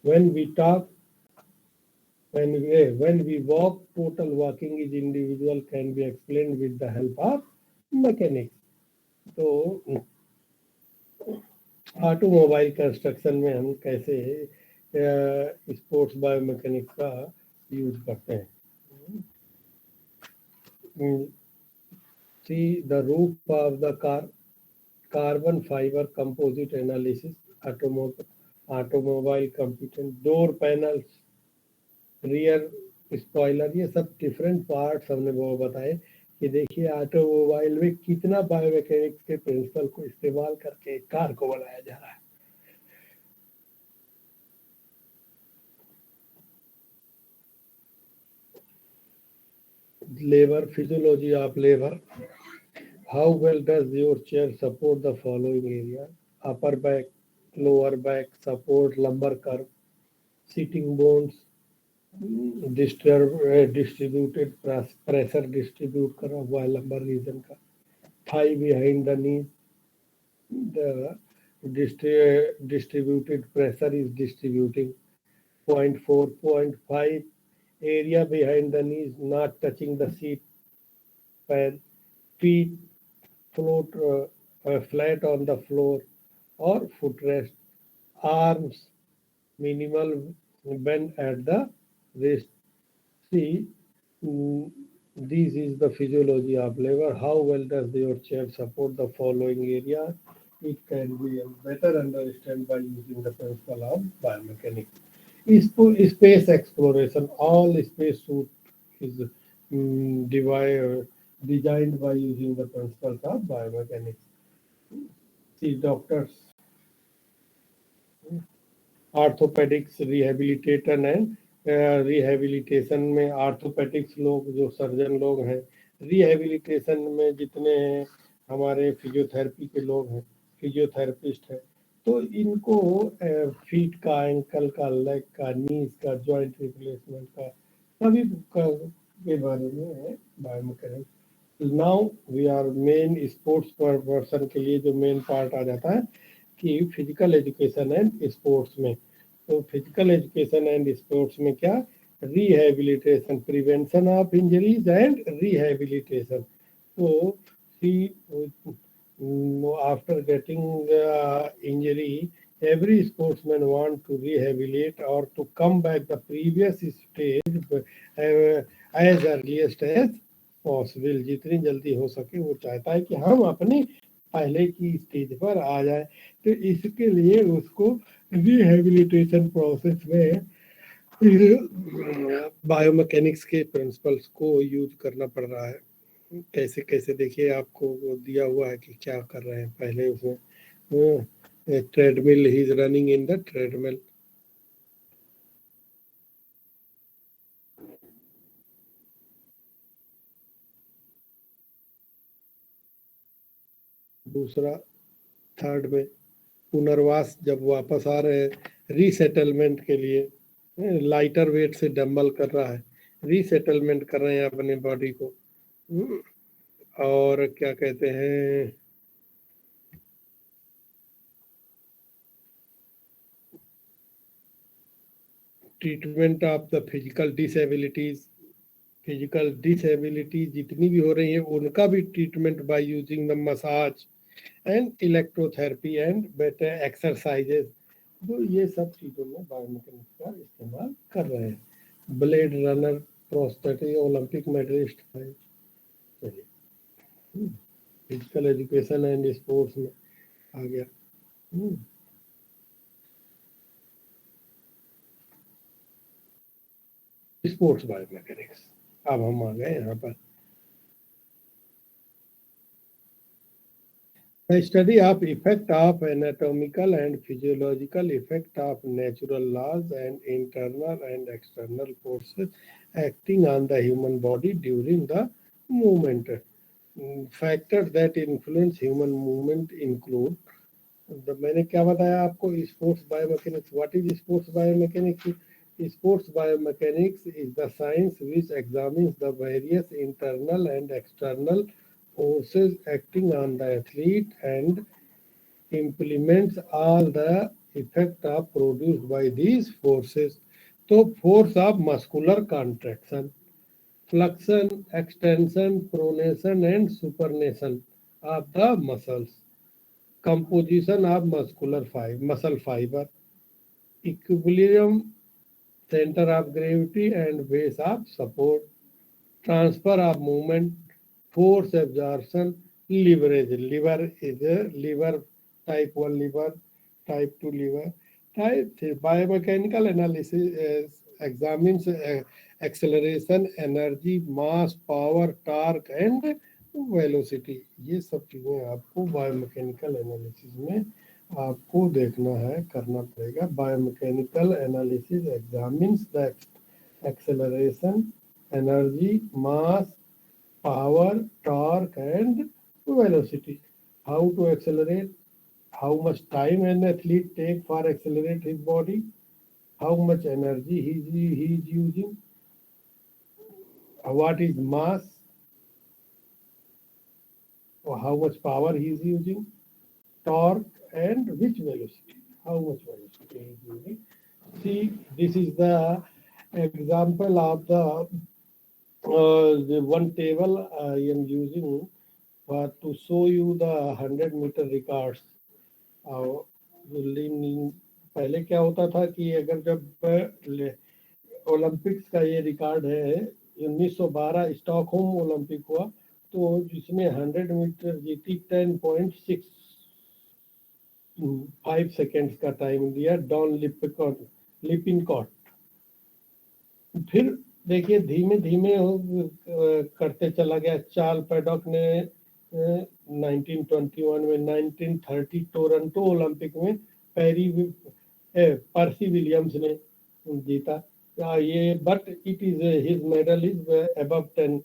When we talk, when we walk, total walking is individual can be explained with the help of mechanics. तो ऑटोमोबाइल कंस्ट्रक्शन में हम कैसे स्पोर्ट्स बायोमैकेनिक्स का यूज करते हैं। See the roof of the car, carbon fiber composite analysis, automobile component, door panels, rear spoiler, ये सब different parts हमने वो बताए कि देखिए ऑटोमोबाइल में कितना बायोमैकेनिक्स के प्रिंसिपल को इस्तेमाल करके कार को बनाया जा रहा है। Labor, physiology of labor. How well does your chair support the following area? Upper back, lower back, support, lumbar curve, sitting bones, distributed pressure distribute करा हुआ है lumbar region का, thigh behind the knee, the distributed pressure is distributing 0.4, 0.5, area behind the knees not touching the seat pan, feet float flat on the floor or footrest, arms minimal bend at the wrist. See, this is the physiology of labor. How well does your chair support the following area? It can be better understood by using the principle of biomechanics. Space exploration. All space suit is designed by using the principles of biomechanics. See doctors, orthopaedics rehabilitation है। Rehabilitation में orthopaedics लोग जो surgeon लोग हैं, rehabilitation में जितने हमारे physiotherapy के लोग हैं, फिजियोथेरेपिस्ट है, तो इनको फीट का, एंकल का, लेग का, नीज का, जॉइंट रिप्लेसमेंट का, सभी के बारे में है biomechanics. Now we are main sports person के लिए जो मेन पार्ट आ जाता है कि फिजिकल एजुकेशन एंड स्पोर्ट्स में। तो फिजिकल एजुकेशन एंड स्पोर्ट्स में क्या, rehabilitation, prevention of injuries and rehabilitation. So see, after getting injury, every sportsman want to rehabilitate or to come back the previous stage as earliest as possible, जितनी जल्दी हो सके वो चाहता है कि हम अपने पहले की स्टेज पर आ जाए। तो इसके लिए उसको रिहेबिलिटेशन प्रोसेस में बायोमैकेनिक्स के प्रिंसिपल्स को यूज करना पड़ रहा है। कैसे कैसे देखिए, आपको वो दिया हुआ है कि क्या कर रहे हैं। पहले उसमें treadmill, he is running in the treadmill. दूसरा, थर्ड में पुनर्वास, जब वापस आ रहे हैं रीसेटलमेंट के लिए, लाइटर वेट से डंबल कर रहा है, रीसेटलमेंट कर रहे हैं अपने बॉडी को। और क्या कहते हैं, treatment of the physical disabilities जितनी भी हो रही है उनका भी treatment bye using the massage and electrotherapy and better exercises. तो ये सब चीज़ों में बायोमैकेनिक्स का इस्तेमाल कर रहे हैं। Blade runner, prosthetic, Olympic medallist है। चलिए, फिजिकल एजुकेशन एंड स्पोर्ट्स में आ गया। स्पोर्ट्स बायोमैकेनिक्स, अब हम आ गए यहाँ पर। The study of effect of anatomical and physiological effect of natural laws and internal and external forces acting on the human body during the movement. Factors that influence human movement include, मैंने क्या बताया आपको, sports biomechanics. What is sports biomechanics? Sports biomechanics is the science which examines the various internal and external forces acting on the athlete and implements all the effect of produced by these forces. तो force of muscular contraction, flexion, extension, pronation and supination of the muscles, composition of muscle fiber, equilibrium, center of gravity and base of support, transfer of movement, force absorption, leverage. Lever is a lever, type 1 lever, type 2 lever. Type 3 biomechanical analysis examines acceleration, energy, mass, power, torque and velocity. ये सब चीजें आपको biomechanical analysis में आपको देखना है, करना पड़ेगा। Biomechanical analysis examines the acceleration, energy, mass, power, torque and velocity. How to accelerate, how much time an athlete take for accelerate his body, how much energy he is using, what is mass, or how much power he is using, torque and which velocity, how much velocity he is using. See, this is the example of the one table I am using to show you the 100-meter records. पहले क्या होता था कि अगर जब Olympics का ये record है, 1912 स्टॉकहोम ओलंपिक हुआ, तो जिसमें 100 मीटर जीती 10.65 सेकेंड्स का टाइम दिया डॉन लिपिनकॉट। फिर देखिए धीमे धीमे करते चला गया। चार्ल पैडॉक ने 1921 में, 1930 टोरंटो ओलंपिक में पर्सी विलियम्स ने जीता ये, but it is his medal is above 10।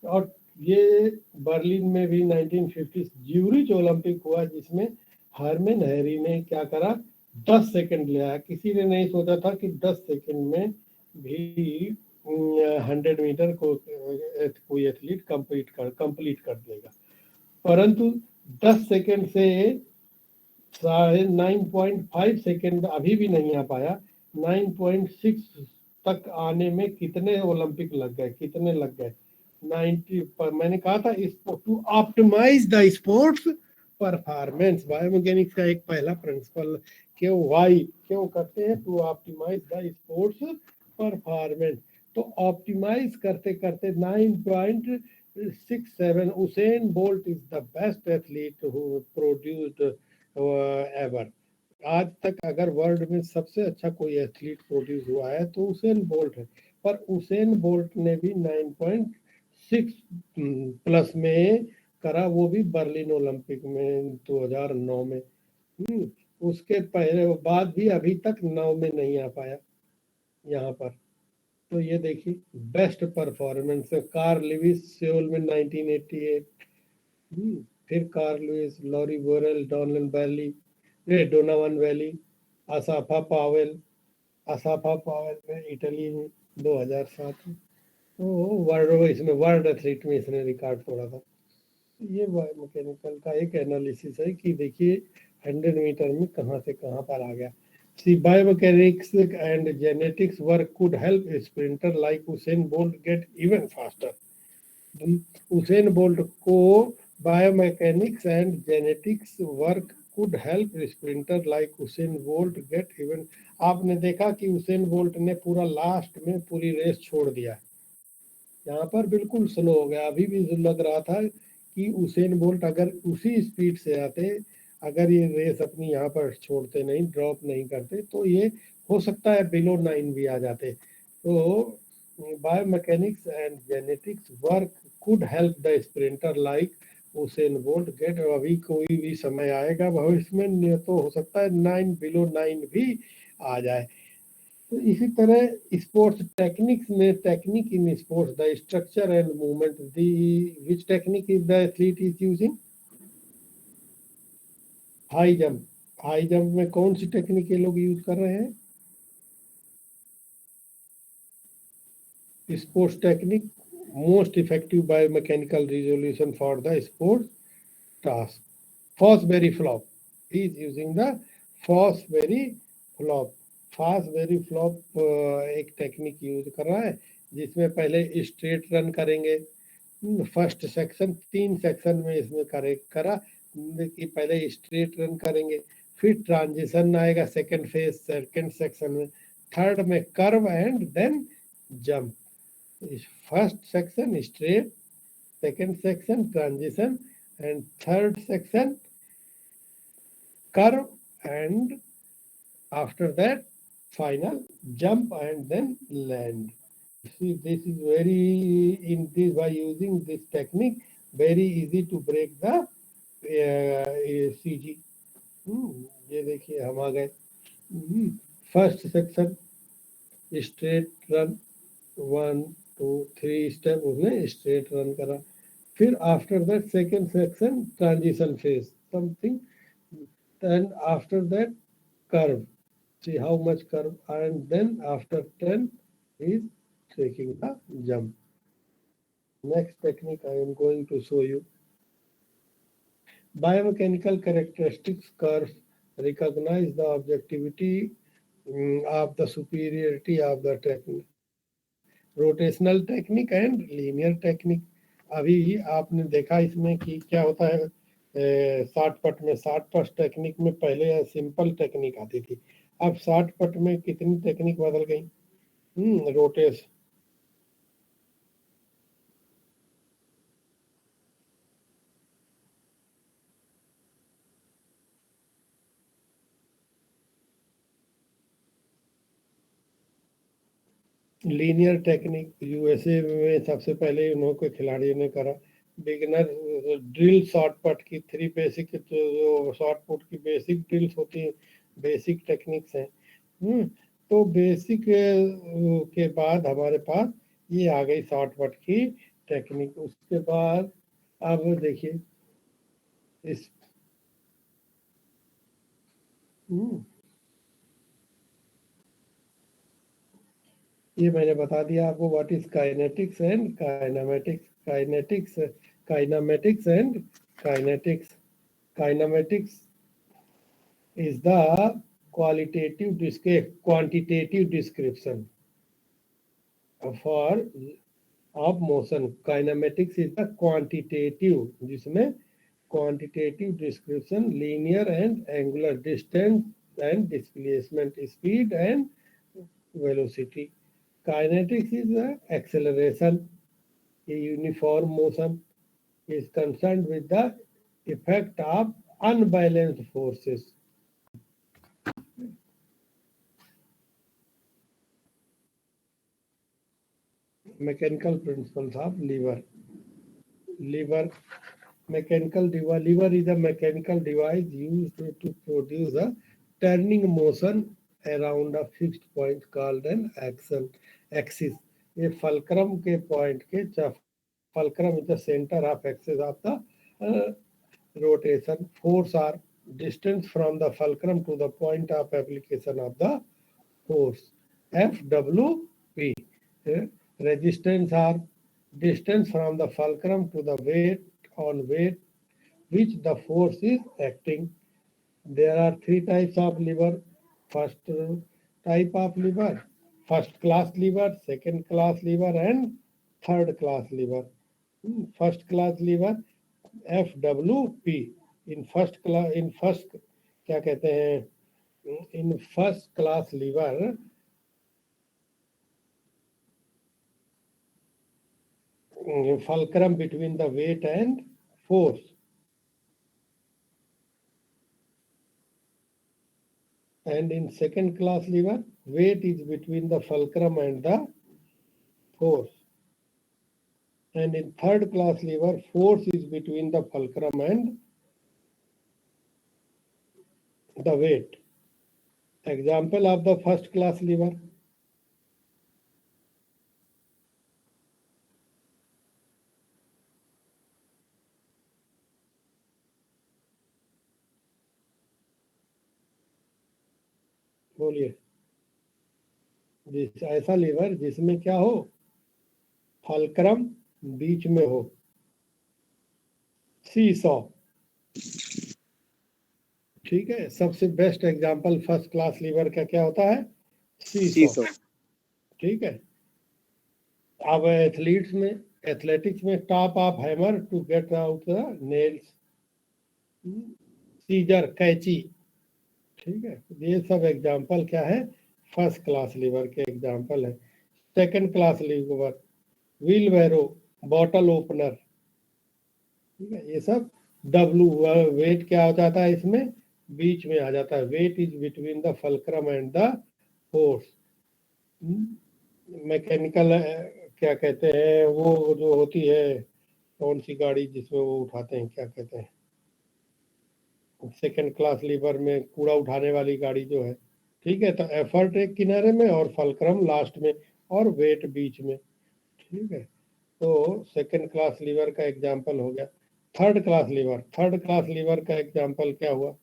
और ये बर्लिन में भी 1950 ज्यूरिच ओलंपिक हुआ, जिसमें हरमन हैरी ने क्या करा, 10 सेकंड लिया। किसी ने नहीं सोचा था कि 10 सेकंड में भी 100 मीटर को कोई एथलीट कंप्लीट कर देगा, परंतु 10 सेकंड से 9.5 सेकंड अभी भी नहीं आ पाया। 9.6 तक आने में कितने ओलंपिक लग गए, कितने लग गए 90 पर। मैंने कहा था इसको to optimise the sports performance, biomechanics का एक पहला प्रिंसिपल क्यों करते हैं, to optimise the sports performance. तो ऑप्टिमाइज करते करते 9.67, Usain Bolt is the best athlete who produced ever. आज तक अगर वर्ल्ड में सबसे अच्छा कोई एथलीट प्रोड्यूस हुआ है तो उसेन बोल्ट है, पर उसेन बोल्ट ने भी 9.6 प्लस में करा, वो भी बर्लिन ओलंपिक में 2009 में। उसके पहले बाद भी अभी तक 9 में नहीं आ पाया यहाँ पर। तो ये देखिए बेस्ट परफॉर्मेंस है। कार्ल लुइस सियोल में 1988, फिर Carl Lewis, Leroy Burrell, Donovan Bailey, Asafa Powell में इटली में 2007 में। तो इसमें वर्ल्ड एथलीट में इसने रिकॉर्ड तोड़ा था। ये बायोमैकेनिकल का एक एनालिसिस है कि देखिए 100 मीटर में कहाँ से कहाँ पर आ गया। See, biomechanics and genetics work could help a sprinter like Usain Bolt get even faster. Usain Bolt को biomechanics and genetics work could help sprinter like Usain Bolt get even. आपने देखा कि उसेन बोल्ट ने पूरा last में पूरी race छोड़ दिया, यहाँ पर बिल्कुल स्लो हो गया। अभी भी लग रहा था कि उसेन बोल्ट अगर उसी स्पीड से आते, अगर ये रेस अपनी यहाँ पर छोड़ते नहीं, ड्रॉप नहीं करते, तो ये हो सकता है बिलो 9 भी आ जाते। तो biomechanics and genetics work could help the sprinter like Usain Bolt get. अभी कोई भी समय आएगा भविष्य में तो हो सकता है 9 बिलो 9 भी आ जाए। तो इसी तरह स्पोर्ट्स टेक्निक्स में, technique in sports, the structure and movement, which technique is the athlete is using? High jump. High jump में कौन सी टेक्निक ये लोग यूज कर रहे हैं? Sports technique, most effective biomechanical resolution for the sports task, Fosbury flop. He is using the Fosbury flop. Fosbury flop एक technique use कर रहा है जिसमें पहले स्ट्रेट रन करेंगे। फर्स्ट सेक्शन 3 सेक्शन में इसमें करा कि पहले स्ट्रेट रन करेंगे, फिर ट्रांजिशन आएगा सेकंड फेज, सेकंड सेक्शन में, थर्ड में curve and then jump. First section straight, second section transition and third section curve, and after that final jump and then land. See, this is very, in this, by using this technique, very easy to break the CG। ये देखिए हम आ गए। First section straight run, 1 2 3 step उसने straight run करा, फिर after that second section transition phase something, and after that curve, see how much curve, and then after 10 is taking the jump. Next technique I am going to show you. Biomechanical characteristics curves recognize the objectivity of the superiority of the technique, rotational technique and linear technique। अभी आपने देखा इसमें कि क्या होता है, 60 पट में, 60 पट टेक्निक में पहले सिंपल टेक्निक आती थी, अब 60 पट में कितनी टेक्निक बदल गई। रोटेस लीनियर टेक्निक यूएसए में सबसे पहले उन्होंने खिलाड़ियों ने करा। बिगिनर ड्रिल शॉर्ट पट की 3 बेसिक, जो शॉर्ट पुट की बेसिक ड्रिल्स होती हैं, बेसिक टेक्निक्स हैं। तो बेसिक के बाद हमारे पास ये आ गई शॉर्ट पट की टेक्निक। उसके बाद अब देखिए इस ये मैंने बता दिया आपको what is kinetics and kinematics. Kinematics and kinetics. Kinematics is the quantitative description for of motion. Kinematics is the quantitative, जिसमें quantitative description linear and angular distance and displacement, speed and velocity. Kinetics is the acceleration. A uniform motion is concerned with the effect of unbalanced forces. Mechanical principles of lever. Lever is a mechanical device used to produce a turning motion around a fixed point called an axis. ये fulcrum के point के fulcrum is the center of axis of the rotation. Force or distance from the fulcrum to the point of application of the force. FWP. Resistance or distance from the fulcrum to the weight on which the force is acting. There are three types of lever. First type of lever, first class lever, second class lever and third class lever. First class lever FWP. In first क्या कहते हैं, in first class lever fulcrum between the weight and force. And in second class lever, weight is between the fulcrum and the force. And in third class lever, force is between the fulcrum and the weight. Example of the first class lever. बोलिए, ऐसा liver जिसमें क्या हो, fulcrum बीच में हो, seesaw. ठीक है, सबसे best example first class liver का क्या होता है, सीसॉ। ठीक है, अब एथलेटिक्स में top of hammer to get out the nails, scissor कैची। ठीक है, ये सब एग्जांपल क्या है, फर्स्ट क्लास लीवर के एग्जांपल है। Second class lever, wheelbarrow, bottle opener. ठीक है, ये सब डब्लू, वेट क्या हो जाता है इसमें, बीच में आ जाता है, weight is between the fulcrum and the force. Mechanical क्या कहते हैं, वो जो होती है कौन सी गाड़ी जिसमें वो उठाते हैं, क्या कहते हैं, सेकंड क्लास लीवर में कूड़ा उठाने वाली गाड़ी जो है। ठीक है, तो एफर्ट एक किनारे में और फलक्रम लास्ट में और वेट बीच में। ठीक है, तो सेकंड क्लास लीवर का एग्जांपल हो गया। थर्ड क्लास लीवर का एग्जांपल क्या हुआ,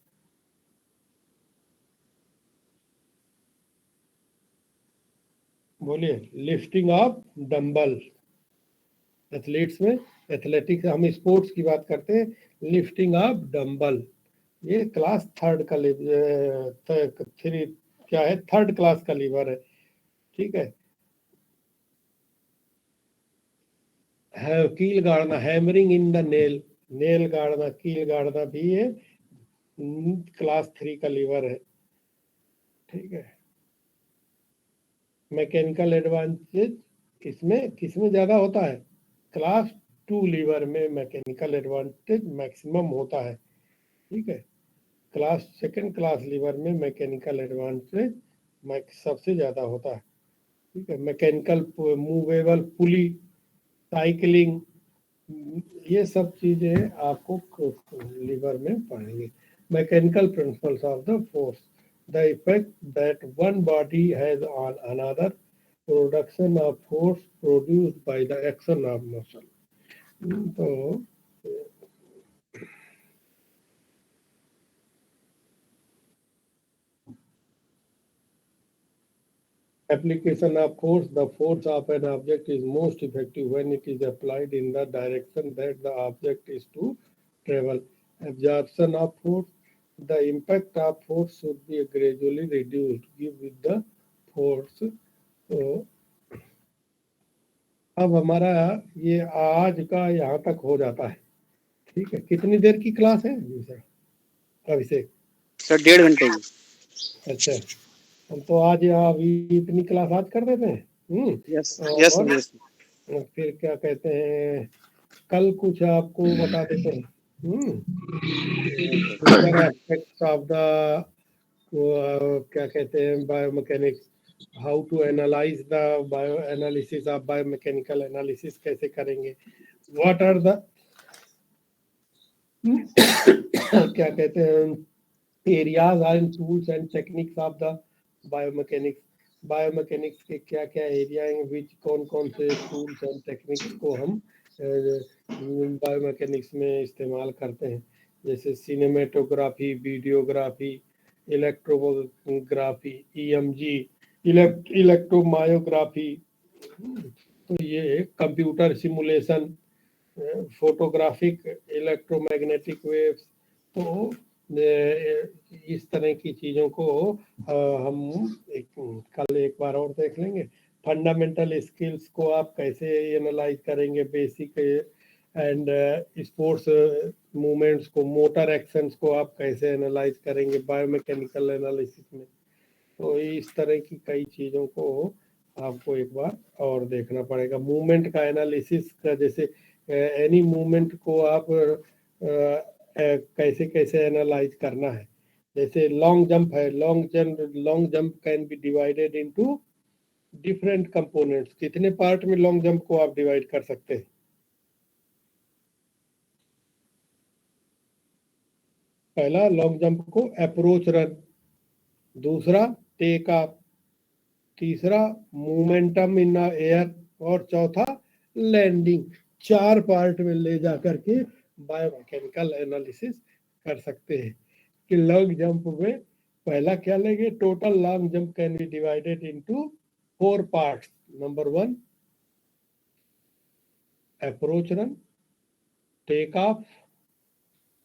बोलिए, लिफ्टिंग ऑफ डंबल। एथलेटिक्स हम स्पोर्ट्स की बात करते हैं, लिफ्टिंग ऑफ डंबल, ये क्लास थर्ड का थ्री क्या है, थर्ड क्लास का लीवर है। ठीक है, कील गाड़ना, हैमरिंग इन द नेल गाड़ना, कील गाड़ना भी ये क्लास 3 का लीवर है। ठीक है, मैकेनिकल एडवांटेज इसमें किसमें ज्यादा होता है, क्लास 2 लीवर में मैकेनिकल एडवांटेज मैक्सिमम होता है। ठीक है, सेकंड क्लास लीवर में मैकेनिकल एडवांटेज सबसे ज्यादा होता है। ठीक है, मैकेनिकल मूवेबल पुली, साइकिलिंग, ये सब चीजें आपको लीवर में पढ़ेंगे। Mechanical principles of the force, the effect that one body has on another, production of force produced by the action of muscle. तो application of force. The force of an object is most effective when it is applied in the direction that the object is to travel. Absorption of force. The impact of force should be gradually reduced with the force. तो अब हमारा ये आज का यहाँ तक हो जाता है। ठीक है, कितनी देर की क्लास है जी सर अभिषेक? सर 1.5 घंटे की। अच्छा, हम तो आज अभी इतनी क्लास आज कर देते हैं। यस और यस फिर क्या कहते हैं, कल कुछ आपको बता देते हैं एस्पेक्ट्स ऑफ द क्या कहते हैं biomechanics, how to analyse the bio analysis of biomechanical analysis कैसे करेंगे, व्हाट आर द क्या कहते हैं areas and tools and techniques of the biomechanics. Biomechanics के क्या क्या एरिया हैं, विच कौन कौन से टूल्स एंड टेक्निक्स को हम बायोमैकेनिक्स में इस्तेमाल करते हैं, जैसे सिनेमेटोग्राफी, वीडियोग्राफी, इलेक्ट्रोग्राफी, ईएमजी, इलेक्ट्रोमायोग्राफी, तो ये computer simulation, photographic electromagnetic waves. तो इस तरह की चीज़ों को हम कल एक बार और देख लेंगे। फंडामेंटल स्किल्स को आप कैसे एनालाइज करेंगे, बेसिक एंड स्पोर्ट्स मूवमेंट्स को, मोटर एक्शंस को आप कैसे एनालाइज करेंगे बायोमैकेनिकल एनालिसिस में। तो इस तरह की कई चीज़ों को आपको एक बार और देखना पड़ेगा। मूवमेंट का एनालिसिस का, जैसे एनी मूवमेंट को आप कैसे कैसे एनालाइज करना है। जैसे लॉन्ग जंप है, long jump can be divided into different components. कितने पार्ट में लॉन्ग जंप को आप डिवाइड कर सकते हैं? पहला लॉन्ग जंप को अप्रोच रन, दूसरा टेक ऑफ, तीसरा मोमेंटम इन एयर और चौथा लैंडिंग। 4 पार्ट में ले जा करके बायोमैकेनिकल एनालिसिस कर सकते हैं कि लॉन्ग जंप में पहला क्या लेंगे। Total long jump can be divided into 4 parts. Number 1 approach run, take off,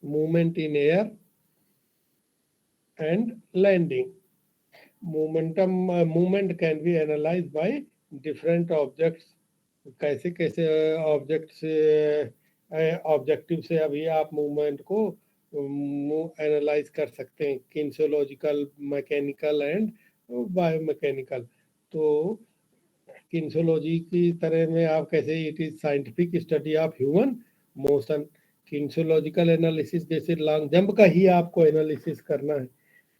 movement in air and landing. movement can be analyzed by different objects। कैसे कैसे ऑब्जेक्ट से ऑब्जेक्टिव से अभी आप मूवमेंट को एनालाइज कर सकते हैं, किन्सोलॉजिकल, मैकेनिकल एंड बायोमैकेनिकल। तो किन्सोलॉजी की तरह में आप कैसे, it is scientific study of human motion. Kinesiological analysis जैसे लॉन्ग जंप का ही आपको एनालिसिस करना है।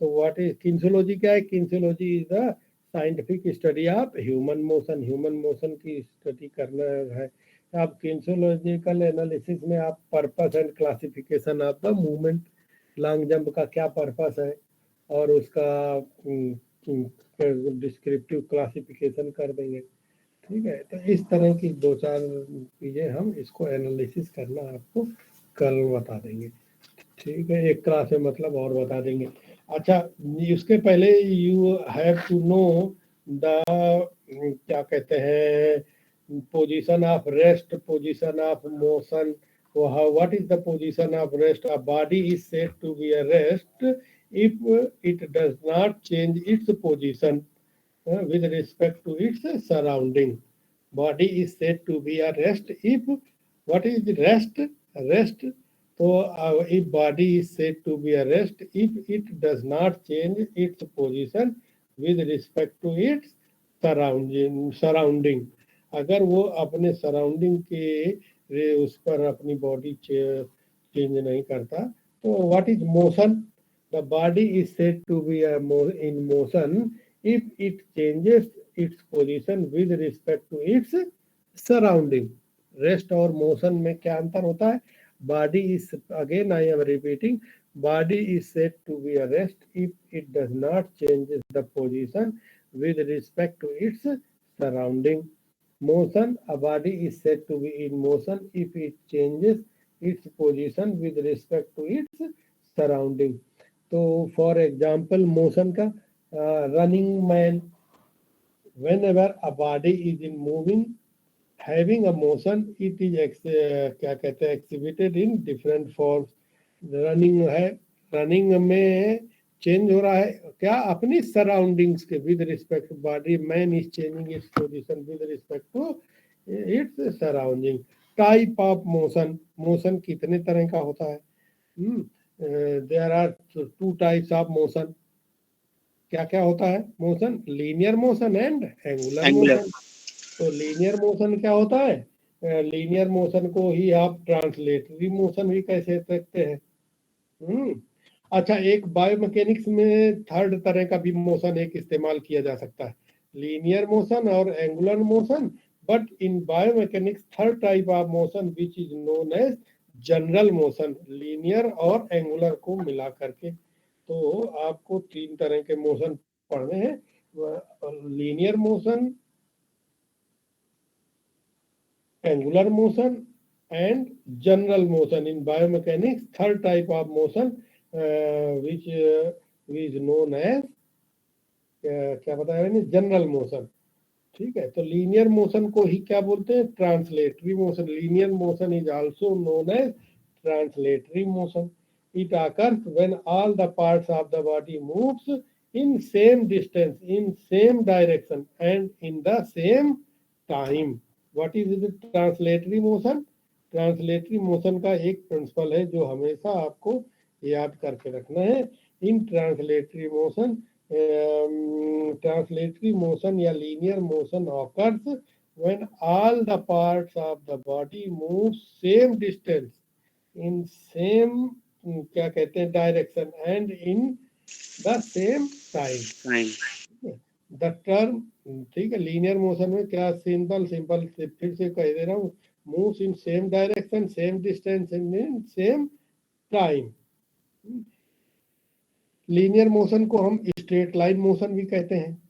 तो व्हाट इज किन्सोलॉजी? क्या है kinesiology? Is the scientific study of human motion. Human motion की स्टडी करना है। आप किन्सोलॉजिकल एनालिसिस में आप purpose and classification of the movement, long jump का क्या पर्पस है और उसका डिस्क्रिप्टिव क्लासिफिकेशन कर देंगे। ठीक है, तो इस तरह की 2-4 चीजें हम इसको एनालिसिस करना आपको कल बता देंगे। ठीक है, एक क्लास में मतलब और बता देंगे। अच्छा, उसके पहले you have to know the क्या कहते हैं position of rest, position of motion. What is the position of rest? A body is said to be a rest if it does not change its position with respect to its surrounding. Body is said to be a rest if, what is rest? Rest. So if body is said to be a rest if it does not change its position with respect to its surrounding. अगर वो अपने surrounding के उस पर अपनी body change नहीं करता तो what is motion? The body is said to be in motion if it changes its position with respect to its surrounding. Rest और motion में क्या अंतर होता है? Body is, again I am repeating, body is said to be a rest if it does not change the position with respect to its surrounding. motion, a body is said to be in motion if it changes its position with respect to its surrounding. तो for example motion का running man, whenever a body is in moving having a motion, it is क्या कहते हैं exhibited in different forms. Running है, running में change हो रहा है क्या अपनी सराउंडिंग्स के with respect to body, man is changing its position with respect to its surrounding. Type of motion, motion कितने तरह का होता है? There are two types of motion. क्या क्या होता है motion? Linear motion and angular motion. तो लीनियर मोशन क्या होता है? लीनियर मोशन को ही आप ट्रांसलेटरी मोशन भी कह सकते हैं. अच्छा, एक बायोमैकेनिक्स में थर्ड तरह का भी मोशन एक इस्तेमाल किया जा सकता है, लीनियर मोशन और angular motion. But in biomechanics third type of motion which is known as general motion, linear और एंगुलर को मिला करके. तो आपको तीन तरह के मोशन पढ़ने हैं, linear motion, angular motion and general motion. In biomechanics third type of motion which is known as क्या बताया मैंने? General motion. ठीक है, तो लीनियर मोशन को ही क्या बोलते हैं? Translatory motion. Linear motion is also known as translatory motion. It occurs when all the parts of the body moves in same distance, in same direction and in the same time. What is the translatory motion? Translatory motion का एक principal है जो हमेशा आपको याद करके रखना है. इन ट्रांसलेटरी मोशन या linear motion occurs when all the parts of the body move same distance in same क्या कहते हैं direction and in the same time. The term, ठीक है, लीनियर मोशन में क्या सिंपल फिर से कह दे रहा हूँ, moves in same direction, same distance and in same time. Linear motion को हम स्ट्रेट लाइन मोशन भी कहते हैं.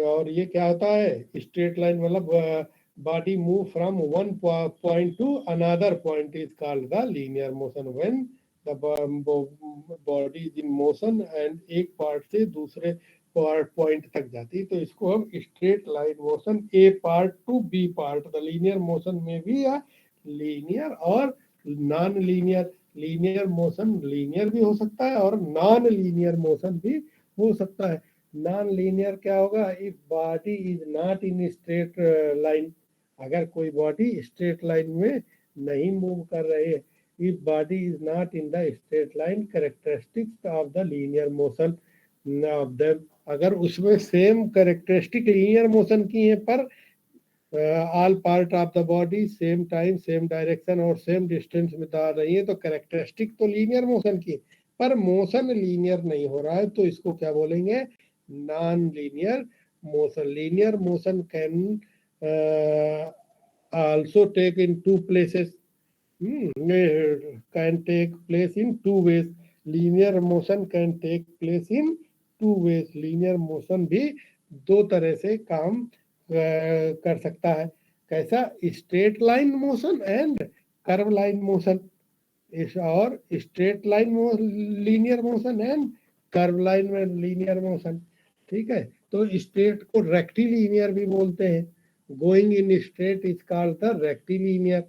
और ये क्या होता है? स्ट्रेट लाइन मतलब body move from one point to another point is called the linear motion. When the body is in motion and एक पार्ट से दूसरे पॉइंट तक जाती, तो इसको हम straight line motion, A part to B part. The linear motion में भी लीनियर और non linear. Linear motion linear भी हो सकता है और नॉन लीनियर मोशन भी हो सकता है. नॉन लीनियर क्या होगा? If body is not in straight line, अगर कोई बॉडी स्ट्रेट लाइन में नहीं मूव कर रही है, if body is not in the straight line, characteristics of the linear motion of them, अगर उसमें सेम कैरेक्टरिस्टिक लीनियर मोशन की है पर all part of the body same time, same direction और सेम डिस्टेंस में आ रही है, तो कैरेक्टरिस्टिक तो लीनियर मोशन की पर मोशन लीनियर नहीं हो रहा है, तो इसको क्या बोलेंगे? Non linear motion. Linear motion can also take in two places, can take place in two ways. Linear motion can take place in two ways. Linear motion भी दो तरह से काम कर सकता है. कैसा? Straight line motion and curve line motion, और straight line linear motion and curve line में लीनियर मोशन. ठीक है, तो स्ट्रेट को रेक्टिलिनियर भी बोलते हैं. Going in straight is called the rectilinear.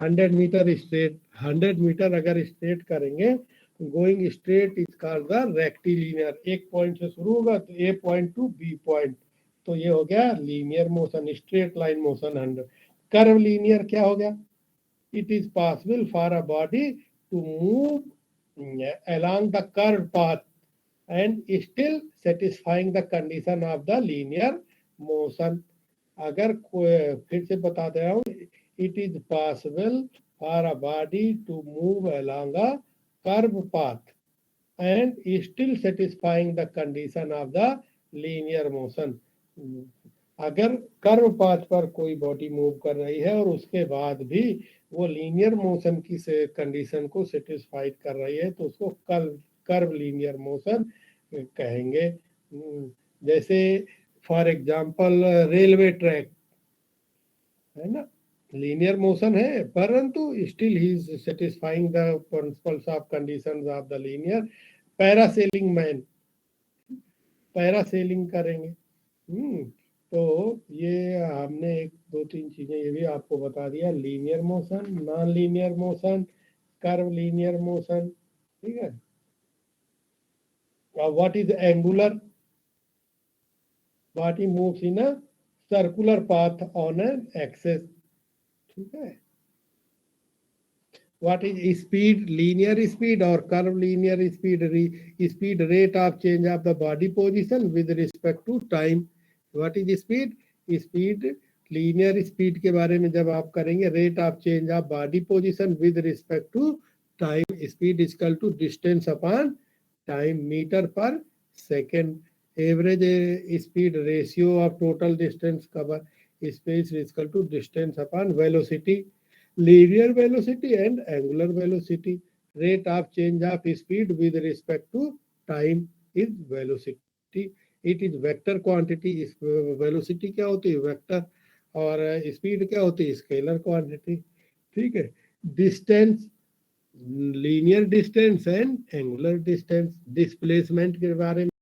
100 metre straight, 100 metre अगर स्ट्रेट करेंगे, going straight is called the rectilinear. एक पॉइंट से शुरू होगा तो A point to B point, तो ये हो गया linear motion, straight line motion. 100. Curve linear क्या हो गया? It is possible for a body to move along the curved path and still satisfying the condition of the linear motion. अगर फिर से बता दे रहा हूँ, it is possible for a body to move along a curved path and still satisfying the condition of the linear motion. अगर curve path पर कोई body move कर रही है और उसके बाद भी वो लीनियर मोशन की से कंडीशन को सेटिस्फाइड कर रही है, तो उसको कर्व लीनियर मोशन कहेंगे. जैसे फॉर एग्जांपल रेलवे ट्रैक, है ना, लीनियर मोशन है, परंतु still he is satisfying the principles of conditions of the linear. Parasailing man, parasailing करेंगे। तो ये हमने एक दो तीन चीजें ये भी आपको बता दिया, linear motion, non linear motion, curve linear motion, ठीक है। What is angular, body moves in a circular path on an axis, ठीक है। what is speed, linear speed or curve linear speed, speed rate of change of the body position with respect to time। what is speed, speed linear speed के बारे में जब आप करेंगे, rate of change of body position with respect to time, speed is equal to distance upon time, meter per second। average speed ratio of total distance cover, space is equal to distance upon velocity, linear velocity and angular velocity। rate of change of speed with respect to time is velocity, it is vector quantity। इस velocity क्या होती है, vector, और speed क्या होती है, scalar quantity, ठीक है। distance, linear distance and angular distance। displacement के बारे में